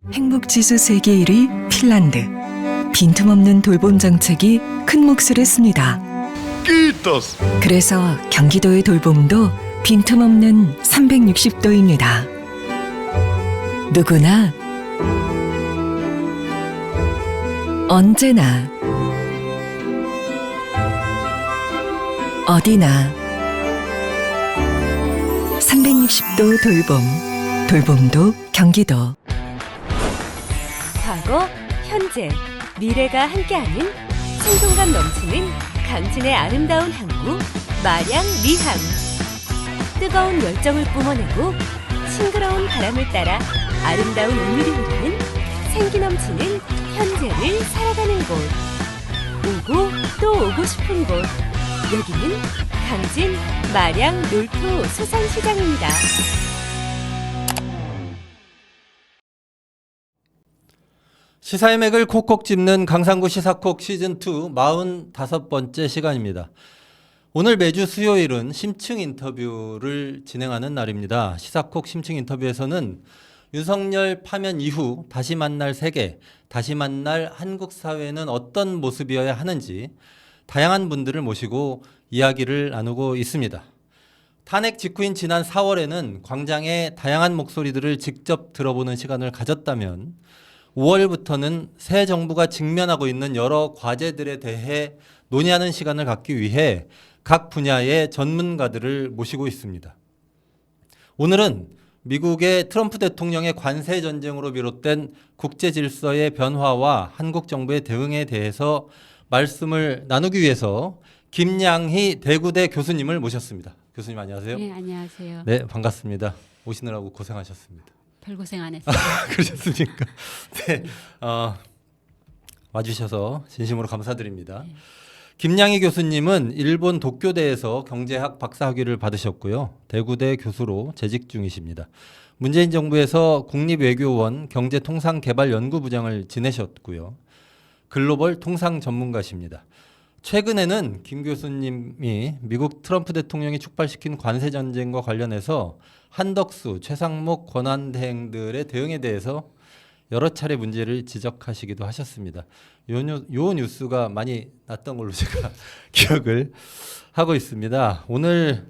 행복지수 세계 1위 핀란드. 빈틈없는 돌봄 정책이 큰 몫을 했습니다. Kiitos! 그래서 경기도의 돌봄도 빈틈없는 360도입니다. 누구나 언제나 어디나 360도 돌봄도 경기도. 과거, 현재, 미래가 함께하는 생동감 넘치는 강진의 아름다운 항구 마량 리항. 뜨거운 열정을 뿜어내고 싱그러운 바람을 따라 아름다운 운율이 흐르는 생기 넘치는 현재를 살아가는 곳. 오고 또 오고 싶은 곳. 여기는 강진 마량 놀토 수산시장입니다. 시사의 맥을 콕콕 짚는 강상구 시사콕 시즌2 45번째 시간입니다. 오늘 매주 수요일은 심층 인터뷰를 진행하는 날입니다. 시사콕 심층 인터뷰에서는 윤석열 파면 이후 다시 만날 세계, 다시 만날 한국 사회는 어떤 모습이어야 하는지 다양한 분들을 모시고 이야기를 나누고 있습니다. 탄핵 직후인 지난 4월에는 광장의 다양한 목소리들을 직접 들어보는 시간을 가졌다면 5월부터는 새 정부가 직면하고 있는 여러 과제들에 대해 논의하는 시간을 갖기 위해 각 분야의 전문가들을 모시고 있습니다. 오늘은 미국의 트럼프 대통령의 관세 전쟁으로 비롯된 국제 질서의 변화와 한국 정부의 대응에 대해서 말씀을 나누기 위해서 김양희 대구대 교수님을 모셨습니다. 교수님 안녕하세요. 네, 안녕하세요. 네, 반갑습니다. 오시느라고 고생하셨습니다. 별 고생 안 했어요. 그러셨습니까? 네, 와주셔서 진심으로 감사드립니다. 네. 김양희 교수님은 일본 도쿄대에서 경제학 박사학위를 받으셨고요. 대구대 교수로 재직 중이십니다. 문재인 정부에서 국립외교원 경제통상개발연구부장을 지내셨고요. 글로벌 통상 전문가십니다. 최근에는 김 교수님이 미국 트럼프 대통령이 촉발시킨 관세 전쟁과 관련해서 한덕수, 최상목 권한대행들의 대응에 대해서 여러 차례 문제를 지적하시기도 하셨습니다. 요 뉴스가 많이 났던 걸로 제가 기억을 하고 있습니다. 오늘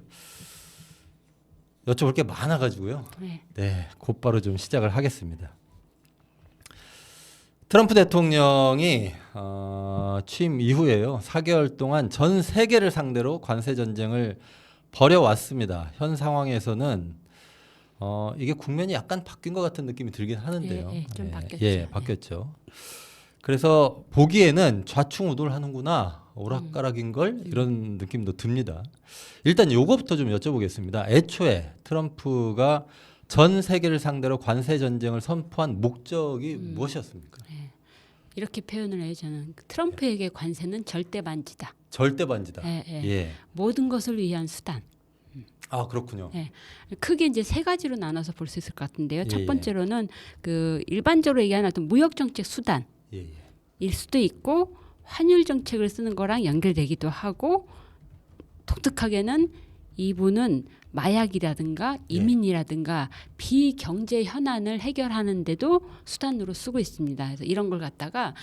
여쭤볼 게 많아가지고요. 네, 곧바로 좀 시작을 하겠습니다. 트럼프 대통령이 취임 이후에요. 4개월 동안 전 세계를 상대로 관세 전쟁을 벌여왔습니다. 현 상황에서는 이게 국면이 약간 바뀐 것 같은 느낌이 들긴 하는데요. 좀 바뀌었죠. 예, 바뀌었죠. 그래서 보기에는 좌충우돌하는구나, 오락가락인걸 이런 느낌도 듭니다. 일단 요거부터 좀 여쭤보겠습니다. 애초에 트럼프가 전 세계를 상대로 관세 전쟁을 선포한 목적이 무엇이었습니까? 이렇게 표현을 해요. 저는 트럼프에게 관세는 절대 반지다. 절대 반지다. 예. 모든 것을 위한 수단. 아, 그렇군요. 예. 크게 이제 세 가지로 나눠서 볼 수 있을 것 같은데요. 예, 첫 번째로는 그 일반적으로 얘기하는 어떤 무역 정책 수단일 수도 있고 환율 정책을 쓰는 거랑 연결되기도 하고, 독특하게는 이분은 마약이라든가 이민이라든가 비경제 현안을 해결하는데도 수단으로 쓰고 있습니다. 그래서 이런 걸 갖다가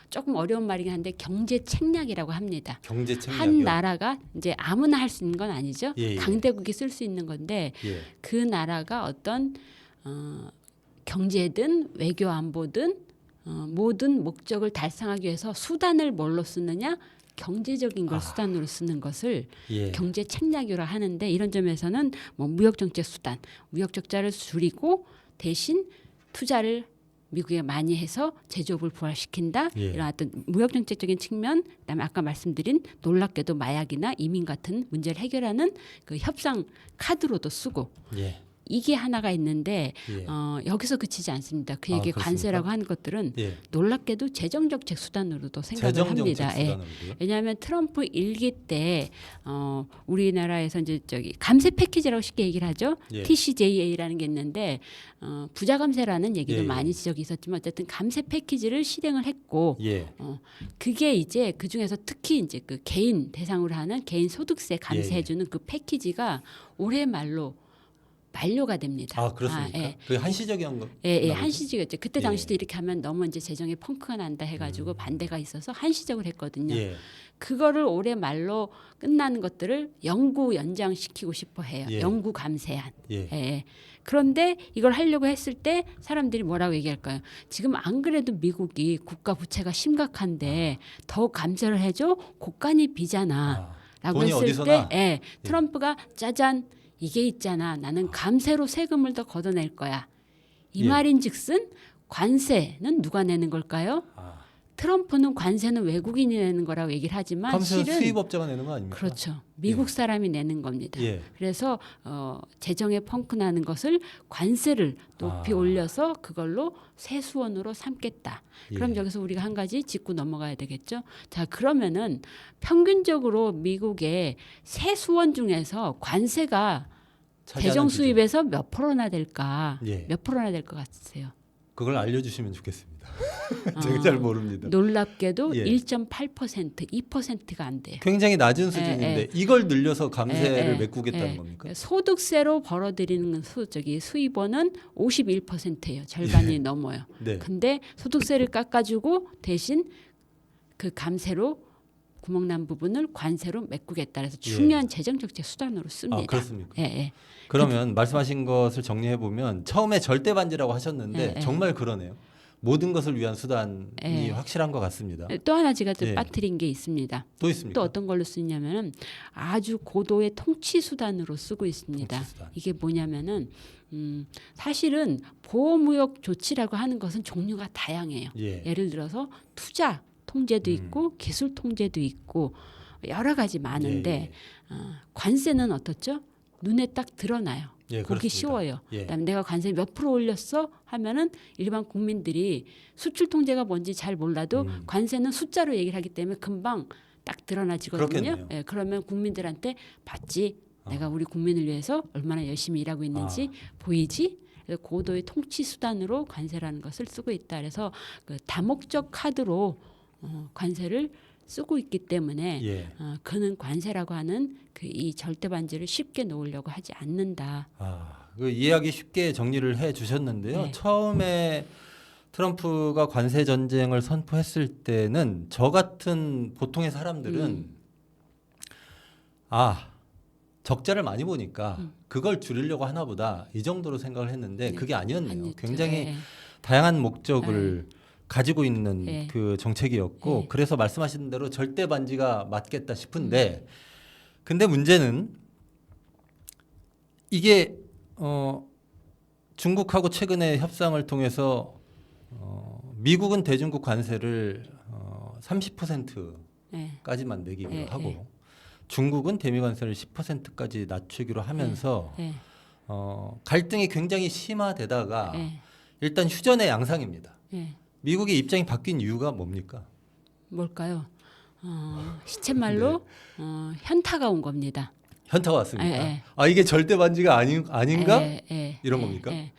조금 어려운 말이긴 한데 경제 책략이라고 합니다. 경제 책략이요? 한 나라가 이제 아무나 할 수 있는 건 아니죠. 예. 강대국이 쓸 수 있는 건데 그 나라가 어떤 경제든 외교 안보든 모든 목적을 달성하기 위해서 수단을 뭘로 쓰느냐? 경제적인 걸 수단으로 쓰는 것을 경제 책략이라 하는데, 이런 점에서는 뭐 무역 정책 수단, 무역 적자를 줄이고 대신 투자를 미국에 많이 해서 제조업을 부활시킨다. 이런 어떤 무역 정책적인 측면, 그다음에 아까 말씀드린 놀랍게도 마약이나 이민 같은 문제를 해결하는 그 협상 카드로도 쓰고. 이게 하나가 있는데 여기서 그치지 않습니다. 그에게 관세라고 하는 것들은 놀랍게도 재정적 수단으로도 생각을 합니다. 왜냐하면 트럼프 일기 때 우리나라에서 이제 감세 패키지라고 쉽게 얘기를 하죠. TCJA라는 게 있는데 부자 감세라는 얘기도 많이 지적이 있었지만 어쨌든 감세 패키지를 실행을 했고 그게 이제 그 중에서 특히 이제 그 개인 대상으로 하는 개인 소득세 감세해주는 그 패키지가 올해 말로 만료가 됩니다. 아, 그렇습니까? 예. 그 한시적인 거. 예, 한시적이었죠. 그때 예. 당시도 이렇게 하면 너무 이제 재정에 펑크가 난다 해가지고 반대가 있어서 한시적으로 했거든요. 예. 그거를 올해 말로 끝나는 것들을 영구 연장시키고 싶어 해요. 예. 영구 감세한. 예. 예. 그런데 이걸 하려고 했을 때 사람들이 뭐라고 얘기할까요? 지금 안 그래도 미국이 국가 부채가 심각한데 더 감세를 해줘? 국간이 비잖아. 라고 돈이 했을 어디서나? 때 트럼프가 짜잔 이게 있잖아. 나는 감세로 세금을 더 걷어낼 거야. 이 예. 말인즉슨 관세는 누가 내는 걸까요? 트럼프는 관세는 외국인이 내는 거라고 얘기를 하지만 감세는 실은 수입업자가 내는 거 아닙니까? 그렇죠. 미국 사람이 내는 겁니다. 예. 그래서 재정에 펑크 나는 것을 관세를 높이 올려서 그걸로 세수원으로 삼겠다. 그럼 예. 여기서 우리가 한 가지 짚고 넘어가야 되겠죠. 자, 그러면은 평균적으로 미국의 세수원 중에서 관세가 차지하는 재정 비중. 수입에서 몇 프로나 될까? 예. 몇 프로나 될 것 같으세요? 그걸 알려주시면 좋겠습니다. 제가 잘 모릅니다. 놀랍게도 예. 1.8%, 2%가 안 돼요. 굉장히 낮은 수준인데 이걸 늘려서 감세를 예, 메꾸겠다는 예. 겁니까? 소득세로 벌어들이는 수입원은 51%예요. 절반이 넘어요. 네. 근데 소득세를 깎아주고 대신 그 감세로 구멍난 부분을 관세로 메꾸겠다. 그래서 중요한 재정 정책 수단으로 씁니다. 아, 그렇습니까? 예, 예. 그러면 말씀하신 것을 정리해 보면 처음에 절대 반지라고 하셨는데 예. 정말 그러네요. 모든 것을 위한 수단이 예. 확실한 것 같습니다. 또 하나 제가 또 예. 빠뜨린 게 있습니다. 또 있습니까? 또 어떤 걸로 쓰냐면은 아주 고도의 통치 수단으로 쓰고 있습니다. 통치 수단. 이게 뭐냐면은 사실은 보호무역 조치라고 하는 것은 종류가 다양해요. 예. 예를 들어서 투자 통제도 있고 기술 통제도 있고 여러 가지 많은데 관세는 어떻죠? 눈에 딱 드러나요. 예, 보기 그렇습니다. 쉬워요. 예. 그다음에 내가 관세 몇 프로 올렸어 하면은 일반 국민들이 수출 통제가 뭔지 잘 몰라도 관세는 숫자로 얘기를 하기 때문에 금방 딱 드러나지거든요. 그렇겠네요. 예, 그러면 국민들한테 봤지? 내가 우리 국민을 위해서 얼마나 열심히 일하고 있는지 보이지? 그래서 고도의 통치 수단으로 관세라는 것을 쓰고 있다. 그래서 그 다목적 카드로 관세를 쓰고 있기 때문에 예. 그는 관세라고 하는 그 이 절대 반지를 쉽게 놓으려고 하지 않는다. 그 이해하기 쉽게 정리를 해 주셨는데요. 네. 처음에 트럼프가 관세 전쟁을 선포했을 때는 저 같은 보통의 사람들은 적자를 많이 보니까 그걸 줄이려고 하나 보다 이 정도로 생각을 했는데 그게 아니었네요. 아니었죠. 굉장히 예. 다양한 목적을 가지고 있는 네. 그 정책이었고 네. 그래서 말씀하신 대로 절대 반지가 맞겠다 싶은데 근데 문제는 이게 중국하고 최근에 협상을 통해서 미국은 대중국 관세를 30%까지만 내기로 네, 하고 네. 중국은 대미 관세를 10%까지 낮추기로 하면서 예. 갈등이 굉장히 심화되다가 예. 일단 휴전의 양상입니다. 예. 미국의 입장이 바뀐 이유가 뭡니까? 뭘까요? 시쳇말로 현타가 온 겁니다. 현타가 왔습니까? 예, 이게 절대 반지가 아닌가? 이런 예, 겁니까? 예.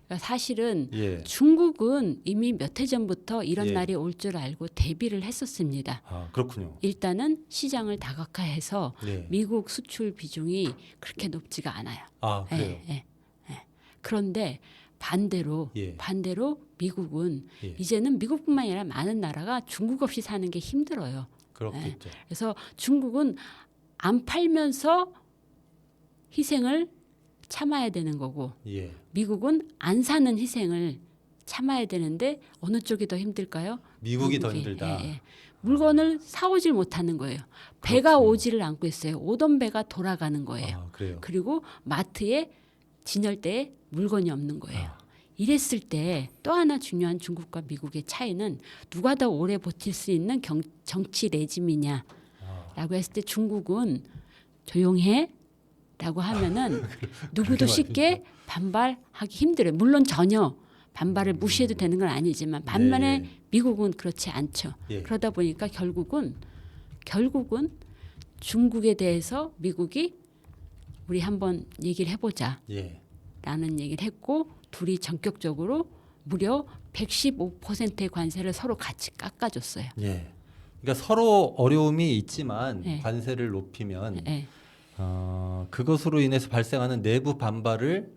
그러니까 사실은 예. 중국은 이미 몇 해 전부터 이런 예. 날이 올 줄 알고 대비를 했었습니다. 그렇군요. 일단은 시장을 다각화해서 예. 미국 수출 비중이 그렇게 높지가 않아요. 그래요. 그런데 반대로 예. 미국은 예. 이제는 미국뿐만 아니라 많은 나라가 중국 없이 사는 게 힘들어요. 그렇겠죠. 그래서 중국은 안 팔면서 희생을 참아야 되는 거고 예. 미국은 안 사는 희생을 참아야 되는데 어느 쪽이 더 힘들까요? 미국이 더 미국이. 힘들다. 물건을 사오질 못하는 거예요. 배가 그렇군요. 오지를 않고 있어요. 오던 배가 돌아가는 거예요. 그래요. 그리고 마트에 진열대에 물건이 없는 거예요. 이랬을 때 또 하나 중요한 중국과 미국의 차이는 누가 더 오래 버틸 수 있는 정치 레짐이냐라고 했을 때 중국은 조용해 라고 하면은 누구도 쉽게 반발하기 힘들어요. 물론 전혀 반발을 무시해도 되는 건 아니지만 반면에 네. 미국은 그렇지 않죠. 예. 그러다 보니까 결국은 중국에 대해서 미국이 우리 한번 얘기를 해보자 예. 라는 얘기를 했고 둘이 전격적으로 무려 115%의 관세를 서로 같이 깎아줬어요. 예. 그러니까 서로 어려움이 있지만 예. 관세를 높이면 예. 그것으로 인해서 발생하는 내부 반발을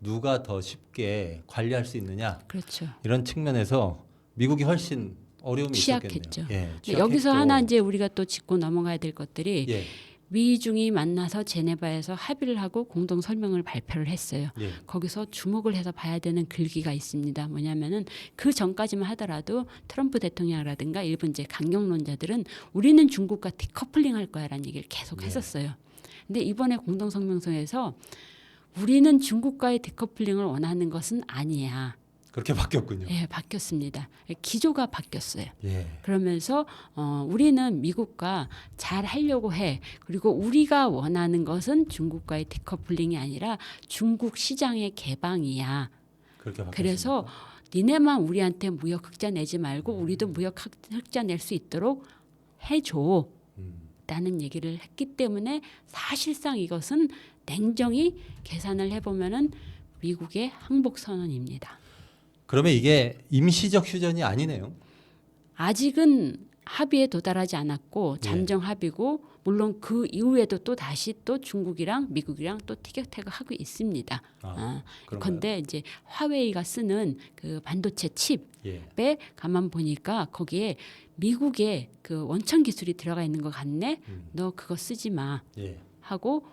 누가 더 쉽게 관리할 수 있느냐 그렇죠. 이런 측면에서 미국이 훨씬 어려움이 취약했죠. 있었겠네요. 예, 근데 여기서 취약했죠. 하나 이제 우리가 또 짚고 넘어가야 될 것들이 예, 미중이 만나서 제네바에서 합의를 하고 공동 설명을 발표를 했어요. 예, 거기서 주목을 해서 봐야 되는 글귀가 있습니다. 뭐냐면은 그 전까지만 하더라도 트럼프 대통령이라든가 일부 이제 강경론자들은 우리는 중국과 디커플링 할 거야라는 얘기를 계속 예. 했었어요. 근데 이번에 공동 성명서에서 우리는 중국과의 디커플링을 원하는 것은 아니야. 그렇게 바뀌었군요. 예, 바뀌었습니다. 기조가 바뀌었어요. 예, 그러면서 우리는 미국과 잘 하려고 해. 그리고 우리가 원하는 것은 중국과의 디커플링이 아니라 중국 시장의 개방이야. 그렇게 바뀌었습니다. 그래서 니네만 우리한테 무역 흑자 내지 말고 우리도 무역 흑자 낼 수 있도록 해줘. 라는 얘기를 했기 때문에 사실상 이것은 냉정히 계산을 해보면은 미국의 항복 선언입니다. 그러면 이게 임시적 휴전이 아니네요. 아직은 합의에 도달하지 않았고 예. 잠정 합의고 물론 그 이후에도 또 다시 또 중국이랑 미국이랑 또 티격태격하고 있습니다. 그런가요? 그런데 이제 화웨이가 쓰는 그 반도체 칩에 예, 가만 보니까 거기에 미국의 그 원천 기술이 들어가 있는 것 같네. 너 그거 쓰지 마 예, 하고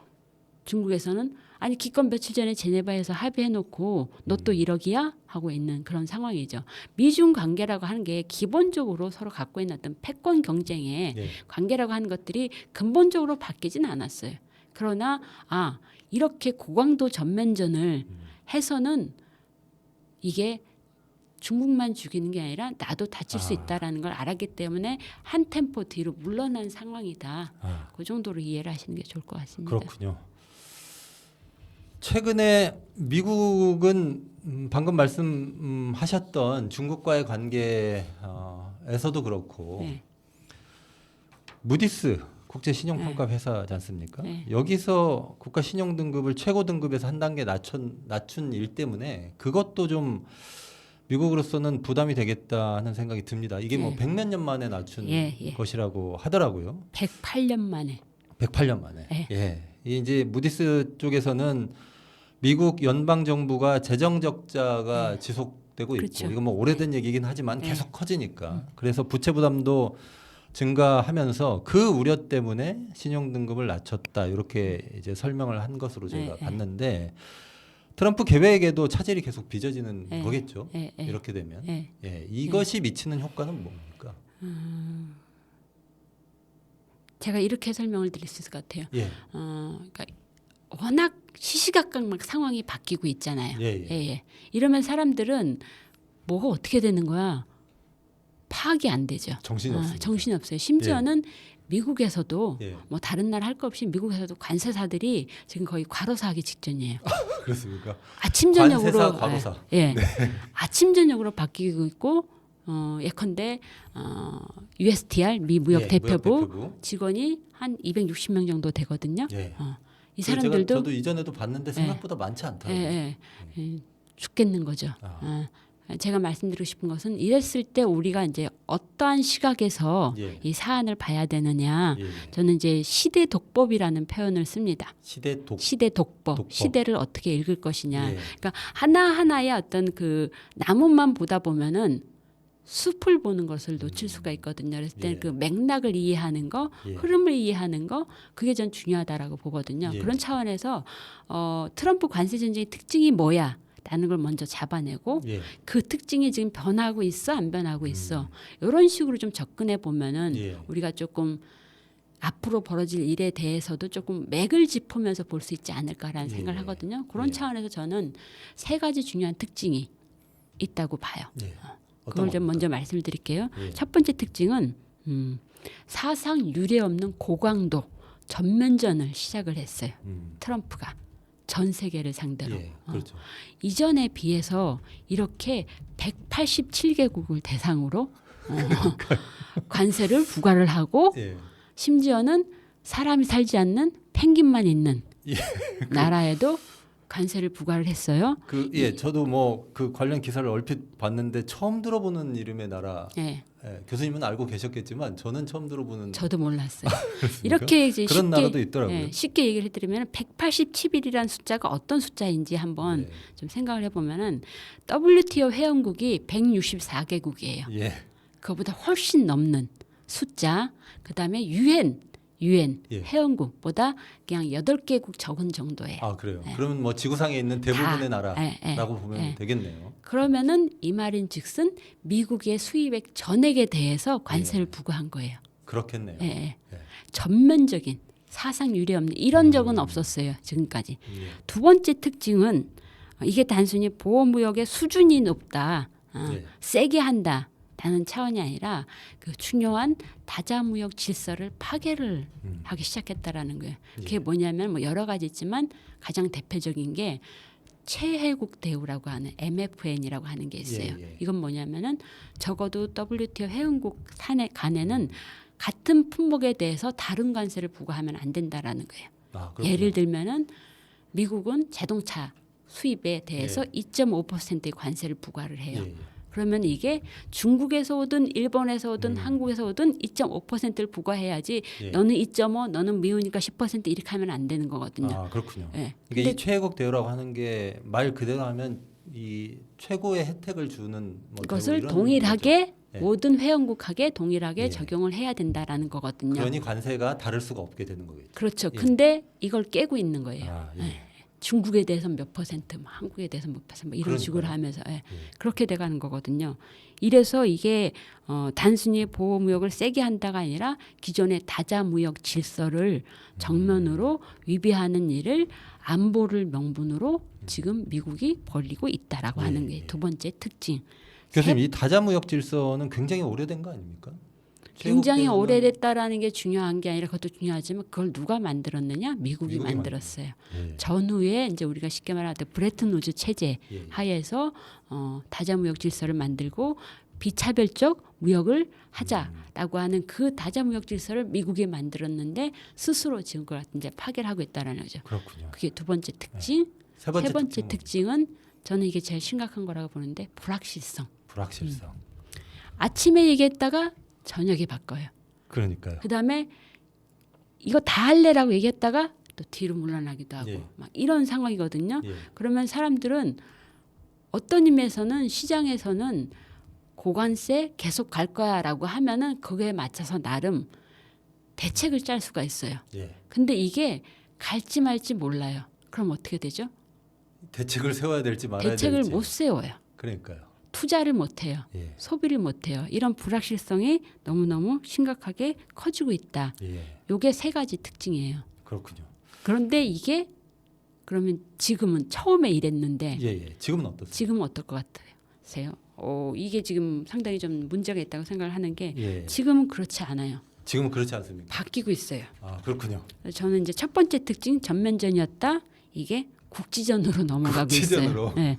중국에서는 아니 기껏 며칠 전에 제네바에서 합의해놓고 너 또 1억이야 하고 있는 그런 상황이죠. 미중 관계라고 하는 게 기본적으로 서로 갖고 있는 어떤 패권 경쟁의 예. 관계라고 하는 것들이 근본적으로 바뀌진 않았어요. 그러나 이렇게 고강도 전면전을 해서는 이게 중국만 죽이는 게 아니라 나도 다칠 수 있다라는 걸 알았기 때문에 한 템포 뒤로 물러난 상황이다. 그 정도로 이해를 하시는 게 좋을 것 같습니다. 그렇군요. 최근에 미국은 방금 말씀하셨던 중국과의 관계에서도 그렇고 네. 무디스 국제 신용평가 회사지 않습니까? 네. 여기서 국가 신용 등급을 최고 등급에서 한 단계 낮춘 일 때문에 그것도 좀 미국으로서는 부담이 되겠다 하는 생각이 듭니다. 이게 뭐 예. 100몇 년 만에 낮춘 예. 것이라고 하더라고요. 108년 만에. 108년 만에. 예. 예. 이제 무디스 쪽에서는 미국 연방 정부가 재정 적자가 지속되고 그렇죠. 있고 이건 뭐 오래된 얘기긴 하지만 예. 계속 커지니까 그래서 부채 부담도 증가하면서 그 우려 때문에 신용 등급을 낮췄다 이렇게 이제 설명을 한 것으로 제가 예. 봤는데 트럼프 계획에도 차질이 계속 빚어지는 예. 거겠죠. 예. 이렇게 되면 예. 예. 이것이 미치는 효과는 뭡니까? 제가 이렇게 설명을 드릴 수 있을 것 같아요. 예. 그러니까 워낙 시시각각 막 상황이 바뀌고 있잖아요. 예. 이러면 사람들은 뭐가 어떻게 되는 거야? 파악이 안 되죠. 정신이 없습니다. 정신이 없어요. 심지어는 미국에서도 예. 뭐 다른 나라 할 거 없이 미국에서도 관세사들이 지금 거의 과로사하기 직전이에요. 그렇습니까? 아침 저녁으로 관세사, 과로사. 예. 아침 저녁으로 바뀌고 있고 예컨대 USTR 미 무역 예, 대표부 무역 대표부. 직원이 한 260명 정도 되거든요. 예. 이 사람들도 저도 이전에도 봤는데 생각보다 많지 않더라고요. 예. 죽겠는 거죠. 제가 말씀드리고 싶은 것은 이랬을 때 우리가 이제 어떠한 시각에서 예. 이 사안을 봐야 되느냐. 예. 저는 이제 시대 독법이라는 표현을 씁니다. 시대 시대 독법. 독법. 시대를 어떻게 읽을 것이냐. 예. 그러니까 하나하나의 어떤 그 나무만 보다 보면은 숲을 보는 것을 놓칠 수가 있거든요. 그래서 예. 그 맥락을 이해하는 거, 예. 흐름을 이해하는 거, 그게 전 중요하다라고 보거든요. 예. 그런 차원에서 트럼프 관세 전쟁의 특징이 뭐야? 라는 걸 먼저 잡아내고 예. 그 특징이 지금 변하고 있어 안 변하고 있어 이런 식으로 좀 접근해 보면은 예. 우리가 조금 앞으로 벌어질 일에 대해서도 조금 맥을 짚으면서 볼 수 있지 않을까라는 예. 생각을 하거든요. 그런 예. 차원에서 저는 세 가지 중요한 특징이 있다고 봐요. 예. 그걸 좀 겁니까? 먼저 말씀을 드릴게요. 예. 첫 번째 특징은 사상 유례 없는 고강도 전면전을 시작을 했어요. 트럼프가 전 세계를 상대로. 예. 그렇죠. 이전에 비해서 이렇게 187개국을 대상으로 관세를 부과를 하고 예. 심지어는 사람이 살지 않는 펭귄만 있는 예. 나라에도 관세를 부과를 했어요. 저도 뭐 그 관련 기사를 얼핏 봤는데 처음 들어보는 이름의 나라 예. 예, 교수님은 알고 계셨겠지만 저는 처음 들어보는. 저도 몰랐어요. 그렇습니까? 이렇게 이제 그런 쉽게, 나라도 있더라고요. 예, 쉽게 얘기를 해드리면 187이라는 숫자가 어떤 숫자인지 한번 예. 좀 생각을 해보면은 WTO 회원국이 164개국이에요. 예. 그거보다 훨씬 넘는 숫자. 그다음에 UN 예. 회원국보다 그냥 8개국 적은 정도예요. 아 그래요. 예. 그러면 뭐 지구상에 있는 대부분의 다, 나라라고 보면 예. 되겠네요. 그러면은 이 말인즉슨 미국의 수입액 전액에 대해서 관세를 예. 부과한 거예요. 그렇겠네요. 예, 예. 예. 전면적인 사상 유례 없는 이런 적은 없었어요. 지금까지. 예. 두 번째 특징은 이게 단순히 보호무역의 수준이 높다, 예. 세게 한다라는 차원이 아니라 그 중요한 다자무역 질서를 파괴를 하기 시작했다라는 거예요. 그게 예. 뭐냐면 뭐 여러 가지 있지만 가장 대표적인 게 최혜국 대우라고 하는 MFN이라고 하는 게 있어요. 예, 예. 이건 뭐냐면은 적어도 WTO 회원국 간에는 같은 품목에 대해서 다른 관세를 부과하면 안 된다라는 거예요. 아, 그렇군요. 예를 들면은 미국은 자동차 수입에 대해서 2.5%의 관세를 부과를 해요. 예. 그러면 이게 중국에서 오든 일본에서 오든 한국에서 오든 2.5%를 부과해야지 예. 너는 2.5, 너는 미우니까 10% 이렇게 하면 안 되는 거거든요. 아 그렇군요. 예. 이게 근데 이 최애국 대우라고 하는 게 말 그대로 하면 이 최고의 혜택을 주는 뭐 이것을 이런 동일하게 거죠. 예. 모든 회원국하게 동일하게 예. 적용을 해야 된다라는 거거든요. 그러니 관세가 다를 수가 없게 되는 거겠죠. 그렇죠. 예. 근데 이걸 깨고 있는 거예요. 아, 예. 예. 중국에 대해서는 몇 퍼센트, 뭐 한국에 대해서는 몇 퍼센트, 뭐 이런 식으로 그러니까요. 하면서 그렇게 돼가는 거거든요. 이래서 이게 단순히 보호무역을 세게 한다가 아니라 기존의 다자무역 질서를 정면으로 위배하는 일을 안보를 명분으로 지금 미국이 벌이고 있다라고 예, 하는 게 예. 두 번째 특징. 교수님 이 다자무역 질서는 굉장히 오래된 거 아닙니까? 굉장히 최애국 대우는 오래됐다라는 게 중요한 게 아니라 그것도 중요하지만 그걸 누가 만들었느냐? 미국이 미국이 만들었어요. 예. 전후에 이제 우리가 쉽게 말할 때 브레튼 우즈 체제 예. 하에서 다자무역 질서를 만들고 비차별적 무역을 하자라고 하는 그 다자무역 질서를 미국이 만들었는데 스스로 지금 그걸 이제 파괴를 하고 있다라는 거죠. 그렇군요. 그게 두 번째 특징. 세 번째, 세 번째 특징은 특징은 저는 이게 제일 심각한 거라고 보는데 불확실성. 불확실성. 아침에 얘기했다가 저녁에 바꿔요. 그러니까요. 그다음에 이거 다 할래라고 얘기했다가 또 뒤로 물러나기도 하고 예. 막 이런 상황이거든요. 예. 그러면 사람들은 어떤 의미에서는 시장에서는 고관세 계속 갈 거야라고 하면은 그거에 맞춰서 나름 대책을 짤 수가 있어요. 예. 근데 이게 갈지 말지 몰라요. 그럼 어떻게 되죠? 대책을 세워야 될지 말아야 대책을 될지. 못 세워요. 그러니까요. 투자를 못 해요. 예. 소비를 못 해요. 이런 불확실성이 너무너무 심각하게 커지고 있다. 예. 요게 세 가지 특징이에요. 그렇군요. 그런데 이게 그러면 지금은 처음에 이랬는데 예, 예. 지금은 어떻습니까? 지금은 어떨 것 같으세요? 이게 지금 상당히 좀 문제가 있다고 생각을 하는 게 예. 지금은 그렇지 않아요. 지금은 그렇지 않습니까? 바뀌고 있어요. 아, 그렇군요. 저는 이제 첫 번째 특징 전면전이었다. 이게 국지전으로 넘어가고 국지전으로. 있어요. 네.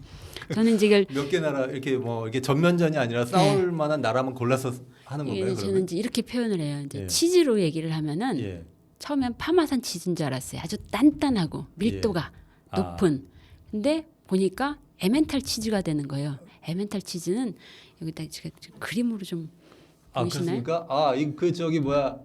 저는 이제 이걸 몇 개 나라 이렇게 뭐 이게 전면전이 아니라 싸울 만한 나라만 골라서 하는 건가요? 저는 그러면? 이제 이렇게 표현을 해요. 이제 예. 치즈로 얘기를 하면은 예. 처음엔 파마산 치즈인 줄 알았어요. 아주 단단하고 밀도가 아. 높은. 근데 보니까 에멘탈 치즈가 되는 거예요. 에멘탈 치즈는 여기다 제가 그림으로 좀 아, 보이시나요? 그렇습니까? 아, 이 그 저기 뭐야?